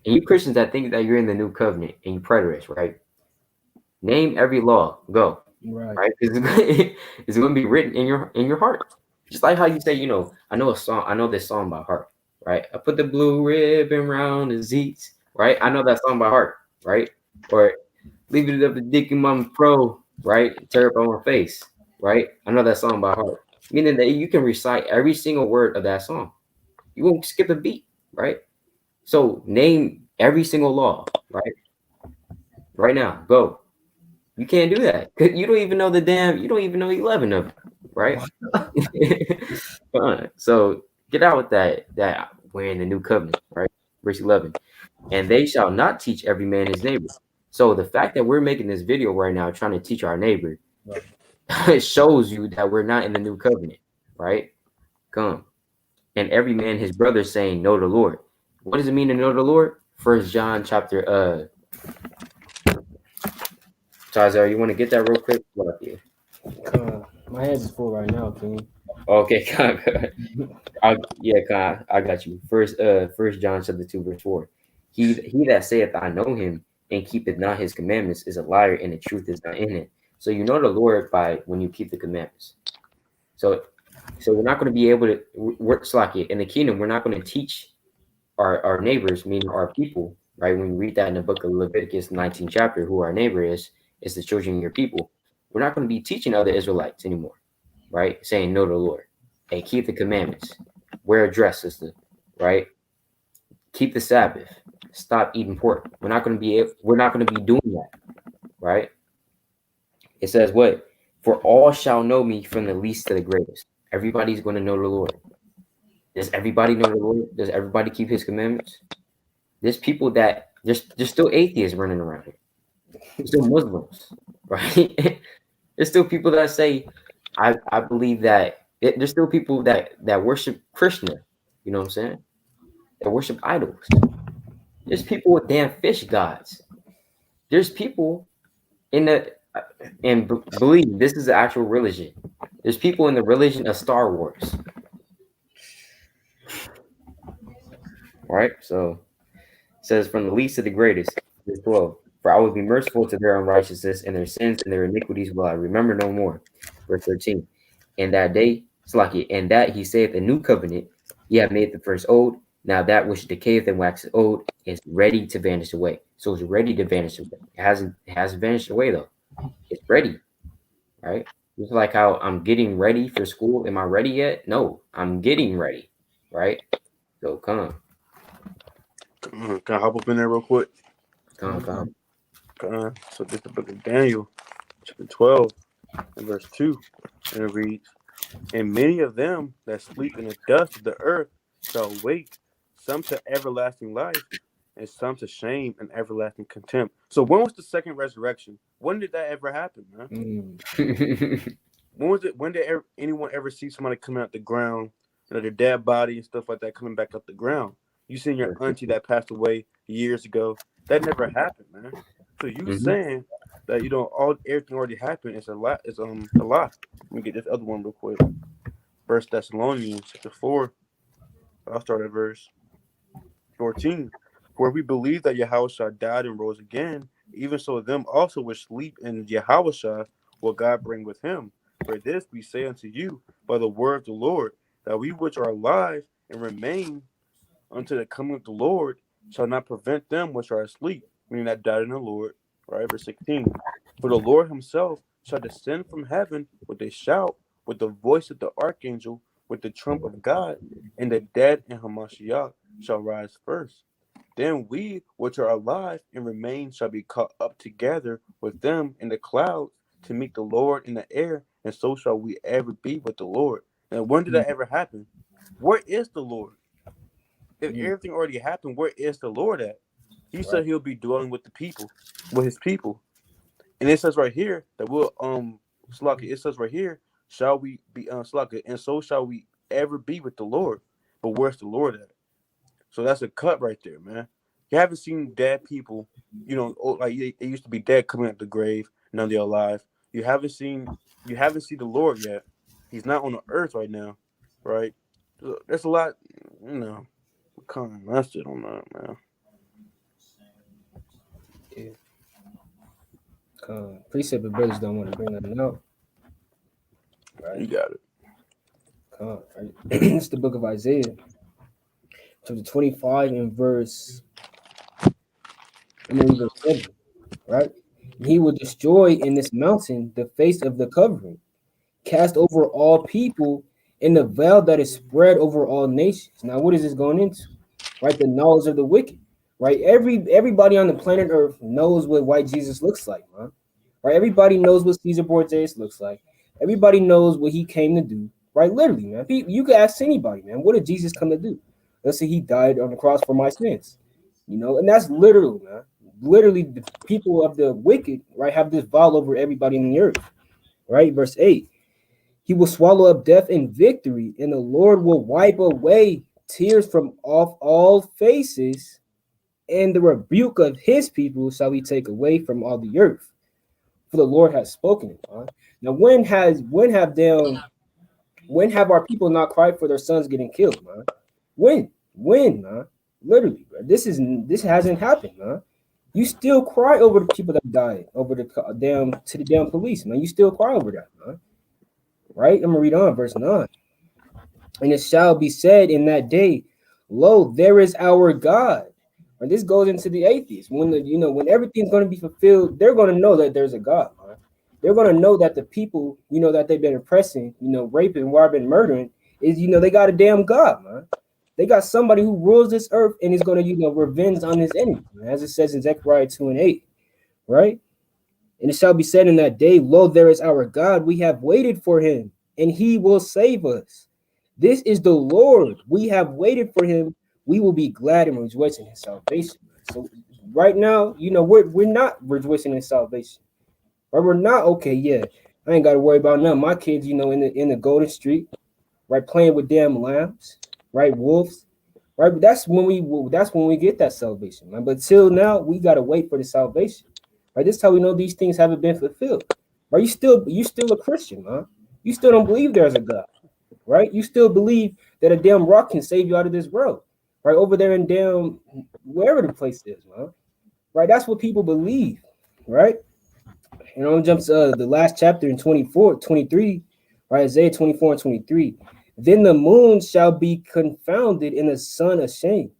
[SPEAKER 1] And you Christians that think that you're in the new covenant and you preterists, right? Name every law, go, right? It's going to be written in your heart, just like how you say, I know this song by heart, right? I put the blue ribbon around the Zeets, right? I know that song by heart, right? Or leave it up to Dick and Mama Pro, right? Tear up on my face, right? I know that song by heart, meaning that you can recite every single word of that song. You won't skip a beat, right? So name every single law, right? Right now, go. You can't do that. You don't even know you don't even know 11 of them, right? So get out with that we're in the new covenant, right? Verse 11. And they shall not teach every man his neighbor. So the fact that we're making this video right now trying to teach our neighbor, it shows you that we're not in the new covenant, right? Come. And every man his brother saying, know the Lord. What does it mean to know the Lord? First John chapter Tazar, you want to get that real quick?
[SPEAKER 4] My hands is full right now, King.
[SPEAKER 1] Okay, I got you. First John chapter 2, verse 4. He that saith I know him and keepeth not his commandments is a liar, and the truth is not in him. So you know the Lord by when you keep the commandments. So we're not going to be able to work slacky in the kingdom. We're not going to teach our neighbors, meaning our people, right? When we read that in the book of Leviticus 19 chapter, who our neighbor is the children of your people. We're not going to be teaching other Israelites anymore, right? Saying know the Lord. Hey, keep the commandments. Wear a dress, sister, right? Keep the Sabbath. Stop eating pork. We're not going to be doing that, right? It says what? For all shall know me from the least to the greatest. Everybody's going to know the Lord. Does everybody know the Lord? Does everybody keep his commandments? There's people that there's still atheists running around here. There's still Muslims, right? There's still people that say, I believe that there's still people that worship Krishna, you know what I'm saying? That worship idols. There's people with damn fish gods. There's people believe this is the actual religion. There's people in the religion of Star Wars. Right? So it says from the least to the greatest, verse 12. For I will be merciful to their unrighteousness, and their sins and their iniquities will I remember no more. Verse 13. And that day, Slaki, and that he saith a new covenant, ye have made the first old. Now that which decayeth and waxeth old is ready to vanish away. So it's ready to vanish away. It hasn't vanished away though. It's ready, right? Just like how I'm getting ready for school. Am I ready yet? No, I'm getting ready, right? So come on.
[SPEAKER 2] Can I hop up in there real quick?
[SPEAKER 1] Come on.
[SPEAKER 2] So this is the book of Daniel, chapter 12, and verse 2. And it reads, and many of them that sleep in the dust of the earth shall awake, some to everlasting life, and some to shame and everlasting contempt. So when was the second resurrection? When did that ever happen, man? When was it? When did anyone ever see somebody come out the ground, their dead body and stuff like that coming back up the ground? You seen your auntie that passed away years ago? That never happened, man. So you saying that everything already happened? It's a lot. It's a lot. Let me get this other one real quick. 1 Thessalonians chapter 4. I'll start at verse 14. For we believe that Yahushua died and rose again, even so them also which sleep in Yahushua will God bring with him. For this we say unto you by the word of the Lord, that we which are alive and remain unto the coming of the Lord shall not prevent them which are asleep, meaning that died in the Lord. Right, verse 16. For the Lord himself shall descend from heaven with a shout, with the voice of the archangel, with the trump of God, and the dead in Hamashiach shall rise first. Then we which are alive and remain shall be caught up together with them in the clouds to meet the Lord in the air, and so shall we ever be with the Lord. Now, when did that ever happen? Where is the Lord? If everything already happened, where is the Lord at? He said he'll be dwelling with the people, with his people. And it says right here that we'll Slaka, it says right here, shall we be Slaka, and so shall we ever be with the Lord. But where's the Lord at? So that's a cut right there, man. You haven't seen dead people, like they used to be dead coming out the grave, now they're alive. You haven't seen the Lord yet. He's not on the earth right now, right? So there's a lot, that's it on that, man.
[SPEAKER 4] Precept brothers don't want to bring nothing out. Right.
[SPEAKER 2] You got it.
[SPEAKER 4] Right. It's the book of Isaiah, chapter 25 and verse 7. Right. He will destroy in this mountain the face of the covering, cast over all people in the veil that is spread over all nations. Now, what is this going into? Right, the knowledge of the wicked. Right, everybody on the planet Earth knows what white Jesus looks like, man. right? Everybody knows what Caesar Borgias looks like. Everybody knows what he came to do, right? Literally, man. You could ask anybody, man. What did Jesus come to do? Let's say he died on the cross for my sins, and that's literal, man. Literally, the people of the wicked, right, have this vow over everybody in the earth, right? Verse 8. He will swallow up death in victory, and the Lord will wipe away tears from off all faces, and the rebuke of his people shall he take away from all the earth. For the Lord has spoken it. Huh? Now, when have our people not cried for their sons getting killed, man? When, man? Literally, bro. This hasn't happened, man. You still cry over the people that died, over the damn police, man. You still cry over that, man. Right? I'm gonna read on verse 9. And it shall be said in that day, lo, there is our God. And this goes into the atheists. When everything's going to be fulfilled, they're going to know that there's a God. Right? They're going to know that the people, that they've been oppressing, raping, robbing, murdering, is, they got a damn God, man. They got somebody who rules this earth and is going to, revenge on his enemy, as it says in Zechariah 2:8, right? And it shall be said in that day, lo, there is our God. We have waited for him, and he will save us. This is the Lord. We have waited for him. We will be glad and rejoice in his salvation. So right now, we're not rejoicing in salvation. Right? We're not okay. Yeah, I ain't got to worry about none. My kids, in the golden street, right, playing with damn lambs, right, wolves, right. But that's when we get that salvation, man. But till now, we gotta wait for the salvation. Right. This is how we know these things haven't been fulfilled. Right. You still a Christian, man. You still don't believe there's a God. Right? You still believe that a damn rock can save you out of this world, right? Over there in damn wherever the place is, man. Right? That's what people believe, right? And I'm jump to the last chapter in 23, right? Isaiah 24 and 23. Then the moon shall be confounded and the sun ashamed.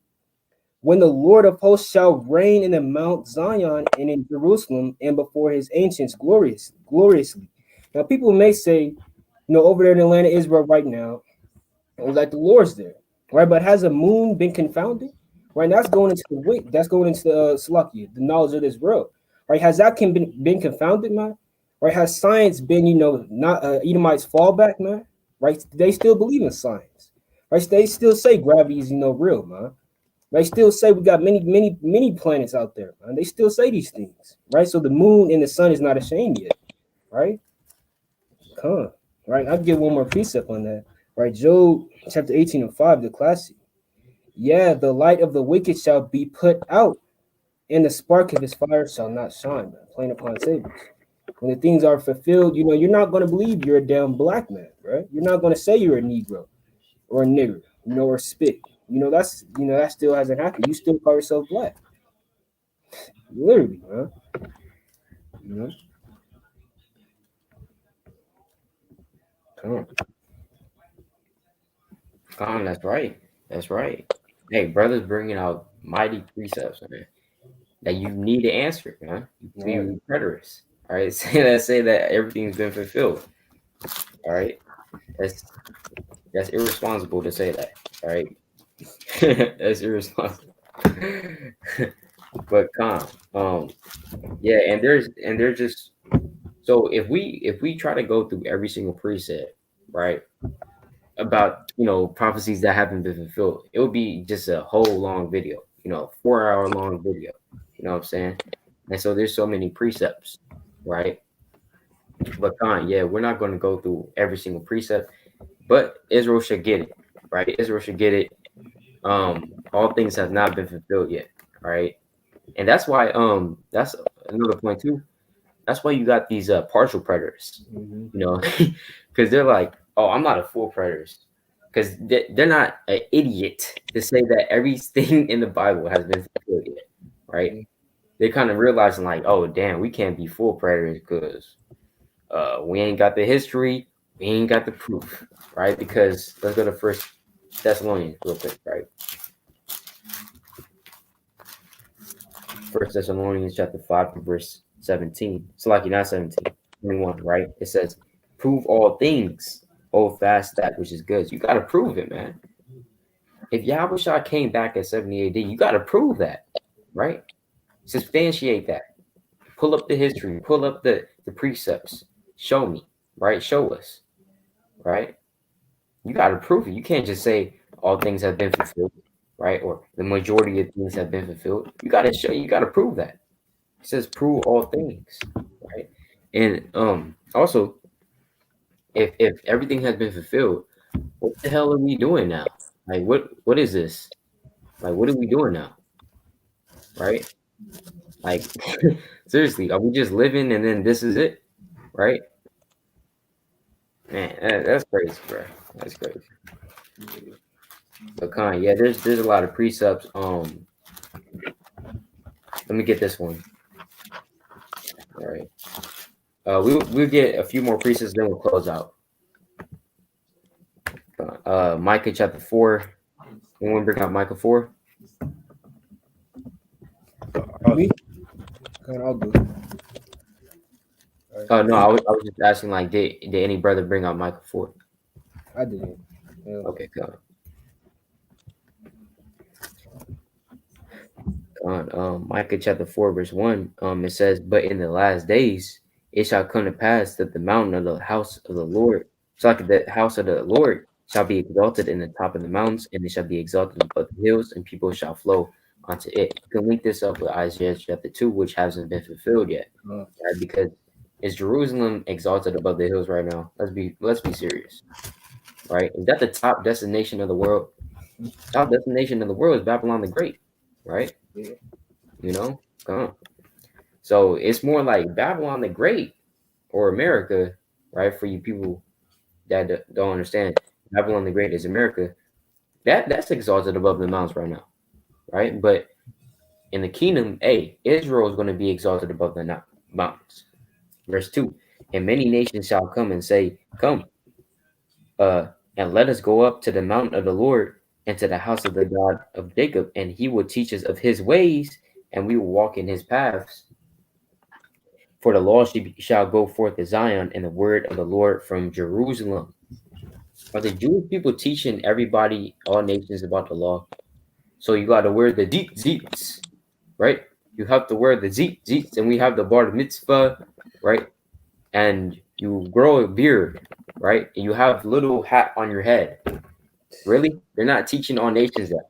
[SPEAKER 4] When the Lord of hosts shall reign in the Mount Zion and in Jerusalem and before his ancients gloriously. Now, people may say, over there in the land of Israel right now, like the Lord's there, right? But has a moon been confounded? Right, that's going into the wit. That's going into Salakia, the knowledge of this world. Right, has that been confounded, man? Right, has science been, not Edomites fallback, man? Right, they still believe in science. Right, they still say gravity is, real, man. They still say we got many planets out there, man. They still say these things, right? So the moon and the sun is not ashamed yet, right? Come on, right? I'll give one more precept on that. Right, Job chapter 18 and 5, the classic. Yeah, the light of the wicked shall be put out, and the spark of his fire shall not shine, man. Plain upon tables. When the things are fulfilled, you're not going to believe you're a damn black man, right? You're not going to say you're a Negro or a nigger, or spit. That still hasn't happened. You still call yourself black. Literally, man. Come on.
[SPEAKER 1] That's right. That's right. Hey, brothers bringing out mighty precepts, man, that you need to answer, man. You preterists. All right. Say that everything's been fulfilled. All right. That's irresponsible to say that. All right. That's irresponsible. But yeah, and there's just, so if we try to go through every single precept, right, about prophecies that haven't been fulfilled, it would be just a whole long video, 4-hour long video. You know what I'm saying? And so there's so many precepts, right? But yeah, we're not going to go through every single precept, but Israel should get it, right? Israel should get it. All things have not been fulfilled yet, right? And that's why that's another point too. That's why you got these partial preterists, because they're like, oh, I'm not a full preterist, because they're not an idiot to say that everything in the Bible has been fulfilled yet, right? They kind of realizing like, oh, damn, we can't be full preterists because we ain't got the history, we ain't got the proof, right? Because let's go to First Thessalonians real quick, right? First Thessalonians chapter 5 verse 17. It's like you're not 17, 21, right? It says, prove all things, hold fast that which is good. You got to prove it, man. If Yahushua came back at 70 AD, you got to prove that, right? Substantiate that. Pull up the history, pull up the precepts. Show me, right? Show us, right? You got to prove it. You can't just say all things have been fulfilled, right? Or the majority of things have been fulfilled. You got to show, you got to prove that. It says prove all things, right? And also, if everything has been fulfilled, what the hell are we doing now? Like what is this? Like what are we doing now? Right? Like seriously, are we just living and then this is it? Right? Man, that's crazy, bro. That's crazy. But yeah, there's a lot of precepts. Let me get this one. All right. We'll get a few more precepts, then we'll close out. Micah chapter 4. Anyone bring out Micah 4?
[SPEAKER 4] Me? I'll do it.
[SPEAKER 1] No, I was just asking, like, did any brother bring out Micah 4?
[SPEAKER 4] I didn't. Yeah.
[SPEAKER 1] Okay, go on. Micah chapter 4, verse 1. It says, "But in the last days it shall come to pass that the mountain of the house of the Lord, so like the house of the Lord, shall be exalted in the top of the mountains, and it shall be exalted above the hills, and people shall flow onto it." You can link this up with Isaiah chapter 2, which hasn't been fulfilled yet, right? Because is Jerusalem exalted above the hills right now? Let's be serious, right? Is that the top destination of the world? Top destination of the world is Babylon the Great, right?
[SPEAKER 4] Yeah.
[SPEAKER 1] You know, so it's more like Babylon the Great or America, right? For you people that don't understand, Babylon the Great is America. That's exalted above the mountains right now, right? But in the kingdom, Israel is going to be exalted above the mountains. Verse 2, "And many nations shall come and say, Come, and let us go up to the mountain of the Lord and to the house of the God of Jacob, and he will teach us of his ways, and we will walk in his paths. For the law shall go forth to Zion, and the word of the Lord from Jerusalem." Are the Jewish people teaching everybody, all nations, about the law? So you got to wear the zeets, right? You have to wear the zeets, and we have the bar mitzvah, right? And you grow a beard, right? And you have little hat on your head. Really? They're not teaching all nations that.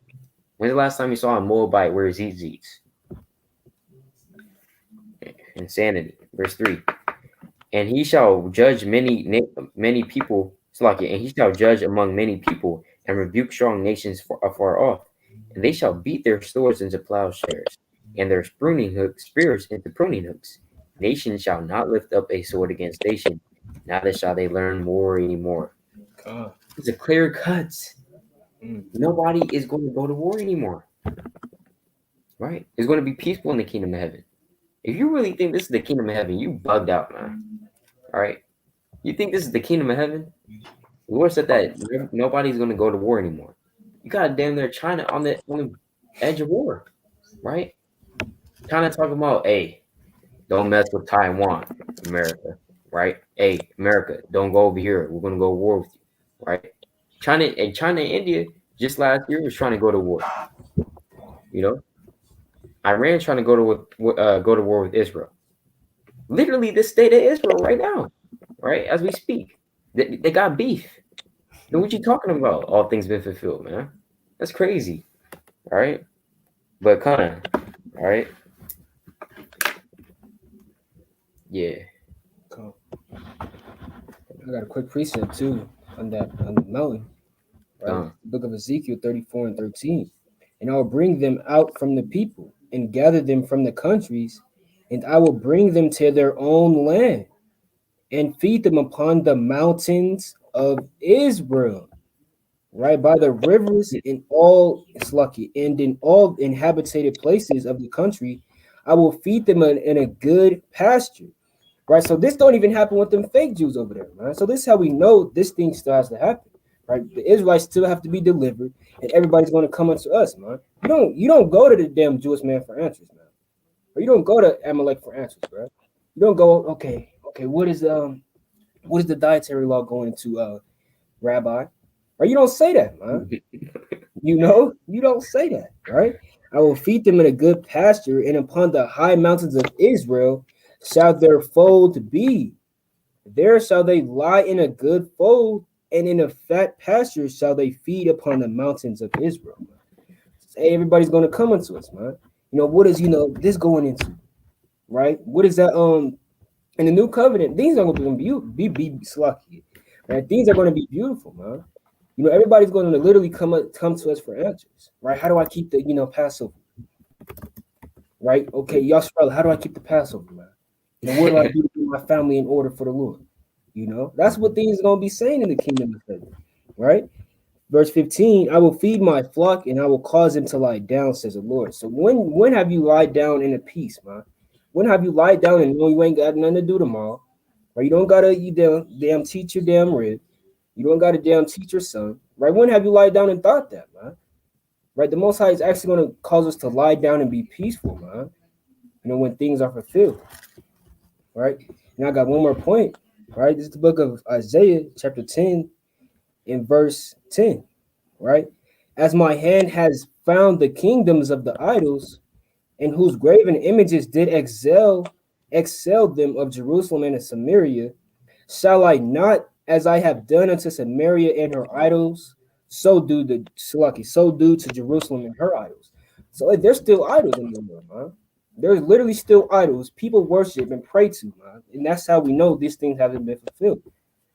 [SPEAKER 1] When's the last time you saw a Moabite wear zeets? Insanity. Verse 3. "And he shall judge many people, and he shall judge among many people, and rebuke strong nations afar off. And they shall beat their swords into plowshares, and their spears into pruning hooks. Nation shall not lift up a sword against nation, neither shall they learn war anymore." It's a clear cut. Nobody is going to go to war anymore, right? It's going to be peaceful in the kingdom of heaven. If you really think this is the kingdom of heaven, you bugged out, man. All right? You think this is the kingdom of heaven? The Lord said that nobody's going to go to war anymore. You got damn near China on the edge of war, right? China talking about, hey, don't mess with Taiwan, America, right? Hey, America, don't go over here. We're going to go to war with you, right? China and India just last year was trying to go to war. You know, Iran trying to go to war with Israel. Literally, the state of Israel right now, right as we speak, they got beef. Then what you talking about? All things been fulfilled, man. That's crazy, all right? But all right, yeah.
[SPEAKER 4] Cool. I got a quick precept too on the mountain. Right? Book of Ezekiel 34 and 13. "And I will bring them out from the people and gather them from the countries, and I will bring them to their own land and feed them upon the mountains of Israel." Right, by the rivers in all and in all inhabited places of the country, I will feed them in a good pasture. Right, so this don't even happen with them fake Jews over there, man. So this is how we know this thing still has to happen. Right, the Israelites still have to be delivered, and everybody's going to come unto us, man. You don't go to the damn Jewish man for answers, man. Or you don't go to Amalek for answers, bro. You don't go, okay, what is the dietary law going into, Rabbi? Or you don't say that, man. You don't say that, right? "I will feed them in a good pasture, and upon the high mountains of Israel shall their fold be. There shall they lie in a good fold, and in a fat pasture shall they feed upon the mountains of Israel. Hey, everybody's going to come unto us, man. What is this going into, right? What is that? In the new covenant, things are going to be slucky, right? Things are going to be beautiful, man. Everybody's going to literally come to us for answers, right? How do I keep the Passover, right? Okay, Yasharala, how do I keep the Passover, man? What do I do to get my family in order for the Lord? That's what things are going to be saying in the kingdom of heaven, right? Verse 15, I will feed my flock and I will cause them to lie down, says the Lord. So when have you lied down in a peace, man? When have you lied down and know you ain't got nothing to do tomorrow? Right? You don't gotta damn teach your damn rib. You don't gotta damn teach your son. Right? When have you lied down and thought that, man? Right? The Most High is actually gonna cause us to lie down and be peaceful, man. When things are fulfilled. Right? And I got one more point. Right? This is the book of Isaiah, chapter 10, in verse 10. Right? As my hand has found the kingdoms of the idols, and whose graven images did excel them of Jerusalem and of Samaria, shall I not, as I have done unto Samaria and her idols, so do to Jerusalem and her idols. So there's still idols in the world, man. There's literally still idols people worship and pray to, man. And that's how we know these things haven't been fulfilled.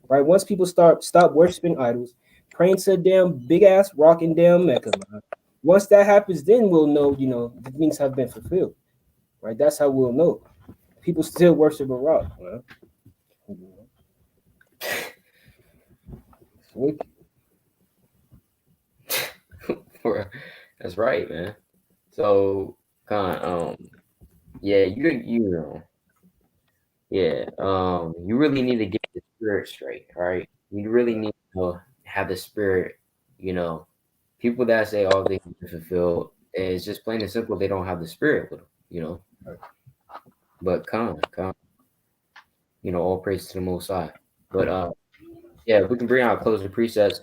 [SPEAKER 4] Right? Once people stop worshiping idols, praying to a damn big ass rock in damn Mecca, man. Once that happens, then we'll know, the things have been fulfilled. Right? That's how we'll know. People still worship a rock, man.
[SPEAKER 1] That's right, man. So, yeah, you really need to get the spirit straight, right? You really need to have the spirit, people that say all things are fulfilled is just plain and simple, they don't have the spirit with them, But all praise to the Most High. But yeah, we can bring out closing precepts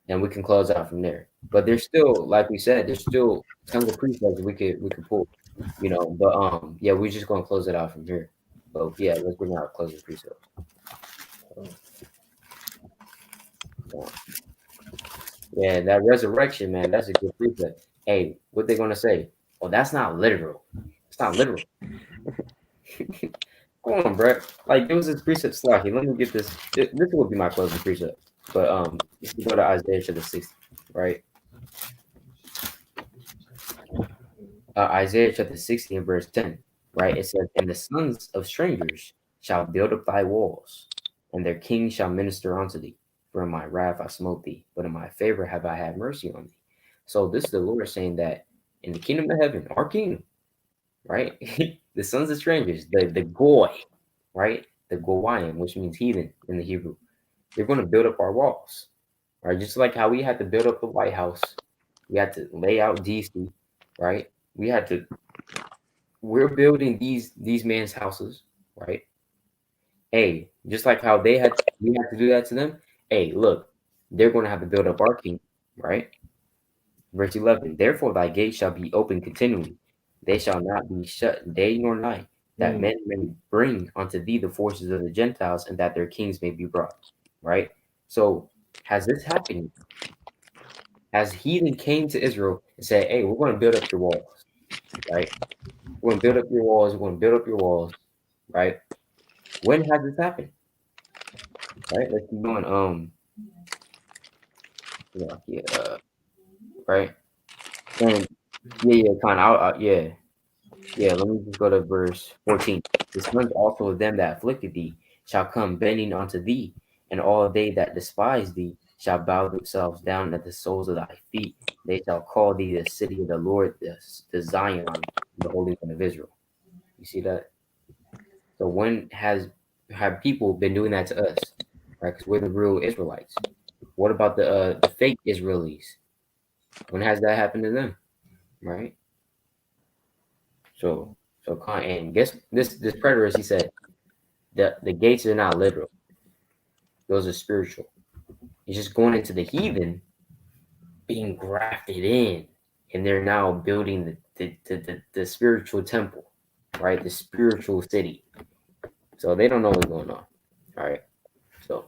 [SPEAKER 1] and we can close out from there. But there's still, like we said, there's still tons of precepts we could pull, But yeah, we're just gonna close it out from here. But yeah, let's bring out closing precepts. Yeah, that resurrection, man, that's a good precept. Hey, what they gonna say? Oh, that's not literal. It's not literal. Come on, bro. Like, there was this precept slot. Let me get this. This will be my closing precept. But if you go to Isaiah chapter 60, right? Isaiah chapter 60 and verse 10, right? It says, and the sons of strangers shall build up thy walls, and their kings shall minister unto thee. For in my wrath I smote thee, but in my favor have I had mercy on thee. So this is the Lord saying that in the kingdom of heaven, our kingdom, right? The sons of strangers, the goy, right? The goyim, which means heathen in the Hebrew. They're going to build up our walls, right? Just like how we had to build up the White House, we had to lay out DC, right? We're building these men's houses, right? Hey, just like how we had to do that to them. Hey, look, they're going to have to build up our kingdom, right? Verse 11, therefore thy gates shall be open continually. They shall not be shut day nor night, that men may bring unto thee the forces of the Gentiles, and that their kings may be brought, right? So has this happened? Has heathen came to Israel and said, hey, we're going to build up your walls, right? We're going to build up your walls. We're going to build up your walls, right? When has this happened? Right? Let's keep going. Right? And yeah. Let me just go to verse 14. The sons also of them that afflicted thee shall come bending unto thee, and all they that despise thee shall bow themselves down at the soles of thy feet. They shall call thee the city of the Lord, the Zion, the Holy One of Israel. You see that? So when have people been doing that to us? Right? Because we're the real Israelites. What about the fake Israelis? When has that happened to them? Right? So and guess this preterist, he said the gates are not literal; those are spiritual. He's just going into the heathen, being grafted in, and they're now building the spiritual temple, right? The spiritual city, So they don't know what's going on. All right. So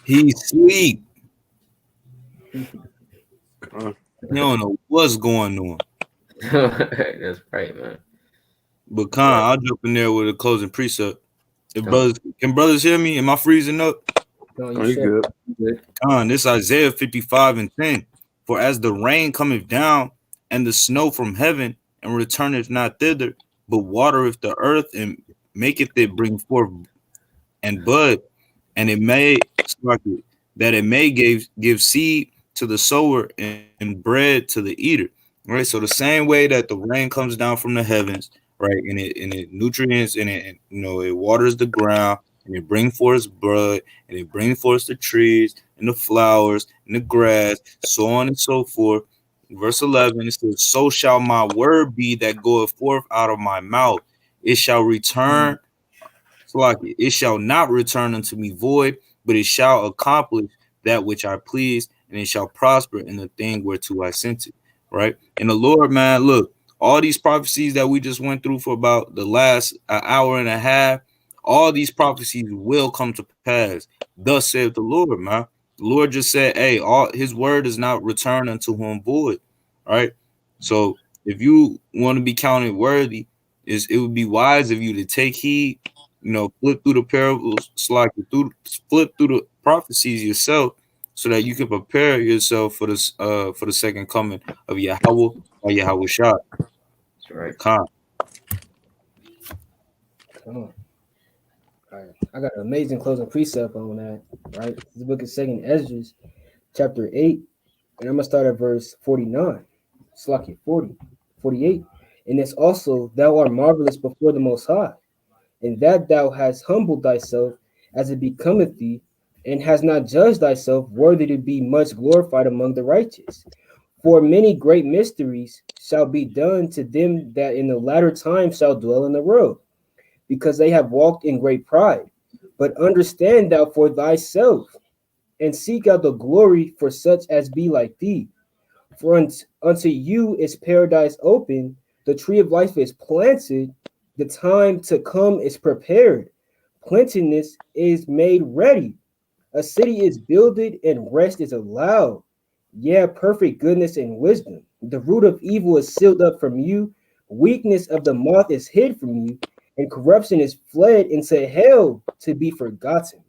[SPEAKER 3] He sleep.
[SPEAKER 2] Uh,
[SPEAKER 3] He don't know what's going on.
[SPEAKER 1] that's right, man.
[SPEAKER 3] But Khan,
[SPEAKER 1] Right.
[SPEAKER 3] I'll jump in there with a closing precept. If
[SPEAKER 1] Come on.
[SPEAKER 3] brothers hear me? Am I freezing up?
[SPEAKER 4] No,
[SPEAKER 2] oh,
[SPEAKER 4] you
[SPEAKER 2] you
[SPEAKER 4] should.
[SPEAKER 2] good?
[SPEAKER 1] Good.
[SPEAKER 3] Khan, this Isaiah 55 and 10. For as the rain cometh down and the snow from heaven and returneth not thither, but watereth the earth and maketh it bring forth and bud, and it may that it may give seed to the sower and bread to the eater. Right. So the same way that the rain comes down from the heavens, right, and it nutrients and it waters the ground and it brings forth bud and it brings forth the trees and the flowers and the grass, so on and so forth. Verse 11 it says, "So shall my word be that goeth forth out of my mouth; it shall return." So like it shall not return unto me void, but it shall accomplish that which I please, and it shall prosper in the thing whereto I sent it. Right. And the Lord, man, look, all these prophecies that we just went through for about the last hour and a half, all these prophecies will come to pass. Thus saith the Lord, man. The Lord just said, hey, all his word is not return unto him void. Right. So if you want to be counted worthy, it would be wise of you to take heed, flip through the parables, flip through the prophecies yourself, so that you can prepare yourself for the second coming of Yahweh or Yahweh Shah.
[SPEAKER 1] That's right.
[SPEAKER 3] Khan.
[SPEAKER 4] Come on. All right. I got an amazing closing precept on that. Right. This book is Second Ezra, chapter 8, and I'm gonna start at verse 49. It's like 40, 48. And it's also, thou art marvelous before the Most High, and that thou hast humbled thyself as it becometh thee, and hast not judged thyself worthy to be much glorified among the righteous. For many great mysteries shall be done to them that in the latter time shall dwell in the world, because they have walked in great pride. But understand thou for thyself, and seek out the glory for such as be like thee. For unto you is paradise open, the tree of life is planted, the time to come is prepared, plenteousness is made ready, a city is builded, and rest is allowed. Yeah, perfect goodness and wisdom. The root of evil is sealed up from you, weakness of the moth is hid from you, and corruption is fled into hell to be forgotten.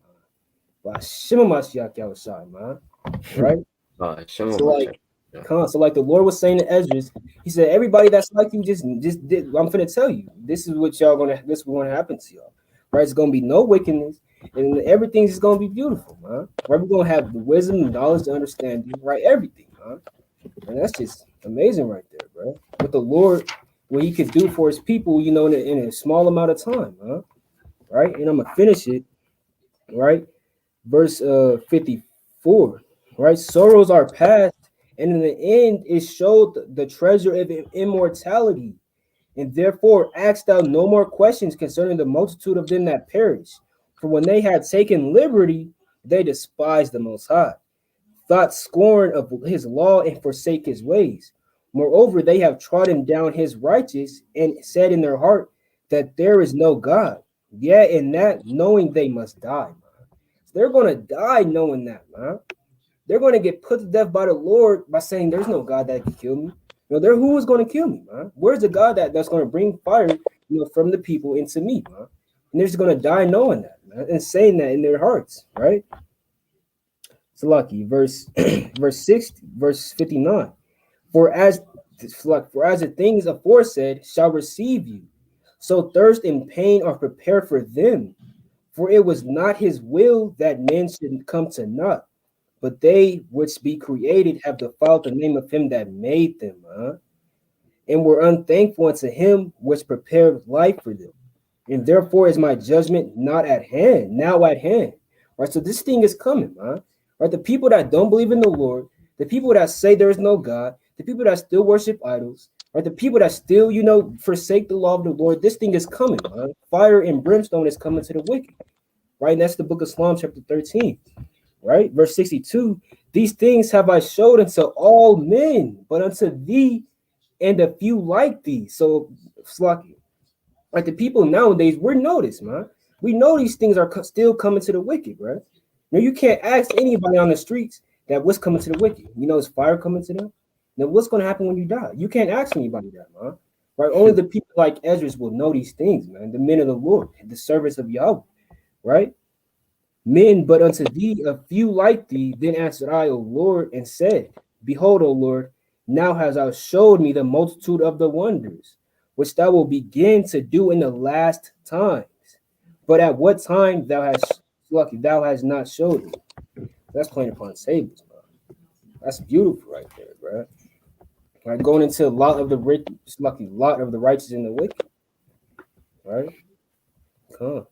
[SPEAKER 4] By Shema Mashiach Yahushua, man. Right?
[SPEAKER 1] Show
[SPEAKER 4] So
[SPEAKER 1] them my
[SPEAKER 4] like
[SPEAKER 1] check. Yeah.
[SPEAKER 4] So like the Lord was saying to Ezra, he said, everybody that's like you just did, I'm finna tell you, this is what this is gonna happen to y'all. Right? It's gonna be no wickedness, and everything's just gonna be beautiful, man. Right? We're gonna have the wisdom, the knowledge, the understanding, right? Everything, man. And that's just amazing right there, bro. What the Lord, what he could do for his people, in a small amount of time, huh? Right? And I'm gonna finish it, right? Verse 54, right? Sorrows are past, and in the end it showed the treasure of immortality. And therefore ask thou no more questions concerning the multitude of them that perish. For when they had taken liberty, they despised the Most High, thought scorn of his law, and forsake his ways. Moreover, they have trodden down his righteous, and said in their heart that there is no God. Yet in that knowing they must die. They're going to die knowing that, man. They're going to get put to death by the Lord by saying there's no God that can kill me. Who is going to kill me, man? Where's the God that's going to bring fire, from the people into me, man? And they're just going to die knowing that, man, and saying that in their hearts, right? So lucky, verse 60, verse 59. For as the things aforesaid shall receive you, so thirst and pain are prepared for them. For it was not his will that men should come to naught, but they which be created have defiled the name of him that made them, and were unthankful unto him which prepared life for them. And therefore is my judgment not at hand, now at hand. Right? So this thing is coming, man. Right? The people that don't believe in the Lord, the people that say there is no God, the people that still worship idols, right? The people that still, forsake the law of the Lord, this thing is coming, man. Fire and brimstone is coming to the wicked. Right? And that's the book of Psalm, chapter 13. Right? Verse 62. These things have I showed unto all men, but unto thee and a few like thee. So, Slocky, like the people nowadays, we're noticed, man. We know these things are still coming to the wicked, right? Now you can't ask anybody on the streets that what's coming to the wicked. You know, is fire coming to them? Now what's going to happen when you die? You can't ask anybody that, man. Right? Only the people like Ezra will know these things, man. The men of the Lord, the servants of Yahweh, right? Men, but unto thee a few like thee. Then answered I, O Lord, and said, Behold, O Lord, now hast thou showed me the multitude of the wonders, which thou wilt begin to do in the last times. But at what time thou hast not showed me. That's playing upon tables, bro. That's beautiful right there, bro. Like going into a lot of the rich, lucky lot of the righteous and the wicked, right? Come.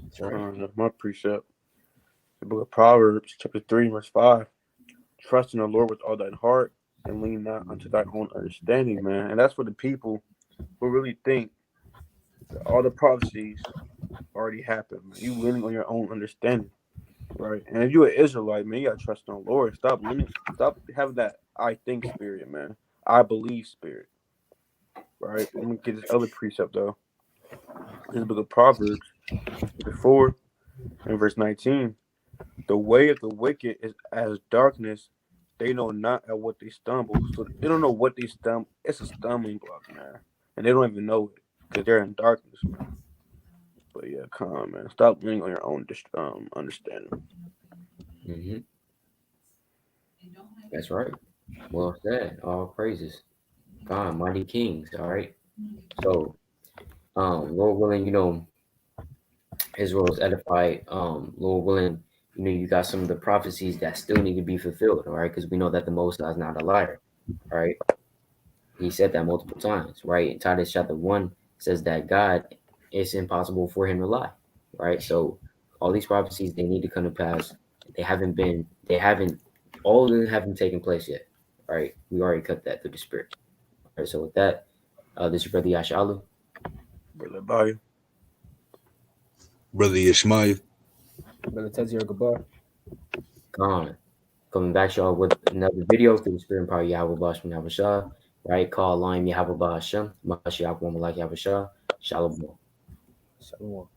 [SPEAKER 1] That's right.
[SPEAKER 2] My precept. The book of Proverbs, chapter 3, verse 5. Trust in the Lord with all thine heart and lean not unto thy own understanding, man. And that's for the people who really think that all the prophecies already happened, man. You leaning on your own understanding, right? And if you're an Israelite, man, you gotta trust in the Lord. Stop having that I think spirit, man. I believe spirit. Right? Let me get this other precept though. In the book of Proverbs, chapter 4 and verse 19. The way of the wicked is as darkness. They know not at what they stumble. So they don't know what they stumble. It's a stumbling block, man. And they don't even know it because they're in darkness, man. But yeah, come on, man. Stop leaning on your own understanding.
[SPEAKER 1] Mm-hmm. That's right. Well said. All praises. God, mighty kings. All right. So, Lord willing, Israel is edified. Lord willing, you got some of the prophecies that still need to be fulfilled. All right, because we know that the Most High is not a liar. All right, He said that multiple times. Right, in Titus chapter 1 says that God, it's impossible for Him to lie. Right, so all these prophecies they need to come to pass. They haven't. All of them haven't taken place yet. All right, we already cut that through the Spirit. All right, so with that, this is your brother Yasharala.
[SPEAKER 2] Brother Bayah.
[SPEAKER 3] Brother Yishmael.
[SPEAKER 4] Brother Tezir Gabar.
[SPEAKER 1] Gone. Coming back to y'all with another video through the Spirit and power of Yahweh Bashman Yahweh. Right? Call line Yahweh Bashem. Mash Yahweh Malak Yahweh. Shalom.
[SPEAKER 4] Shalom.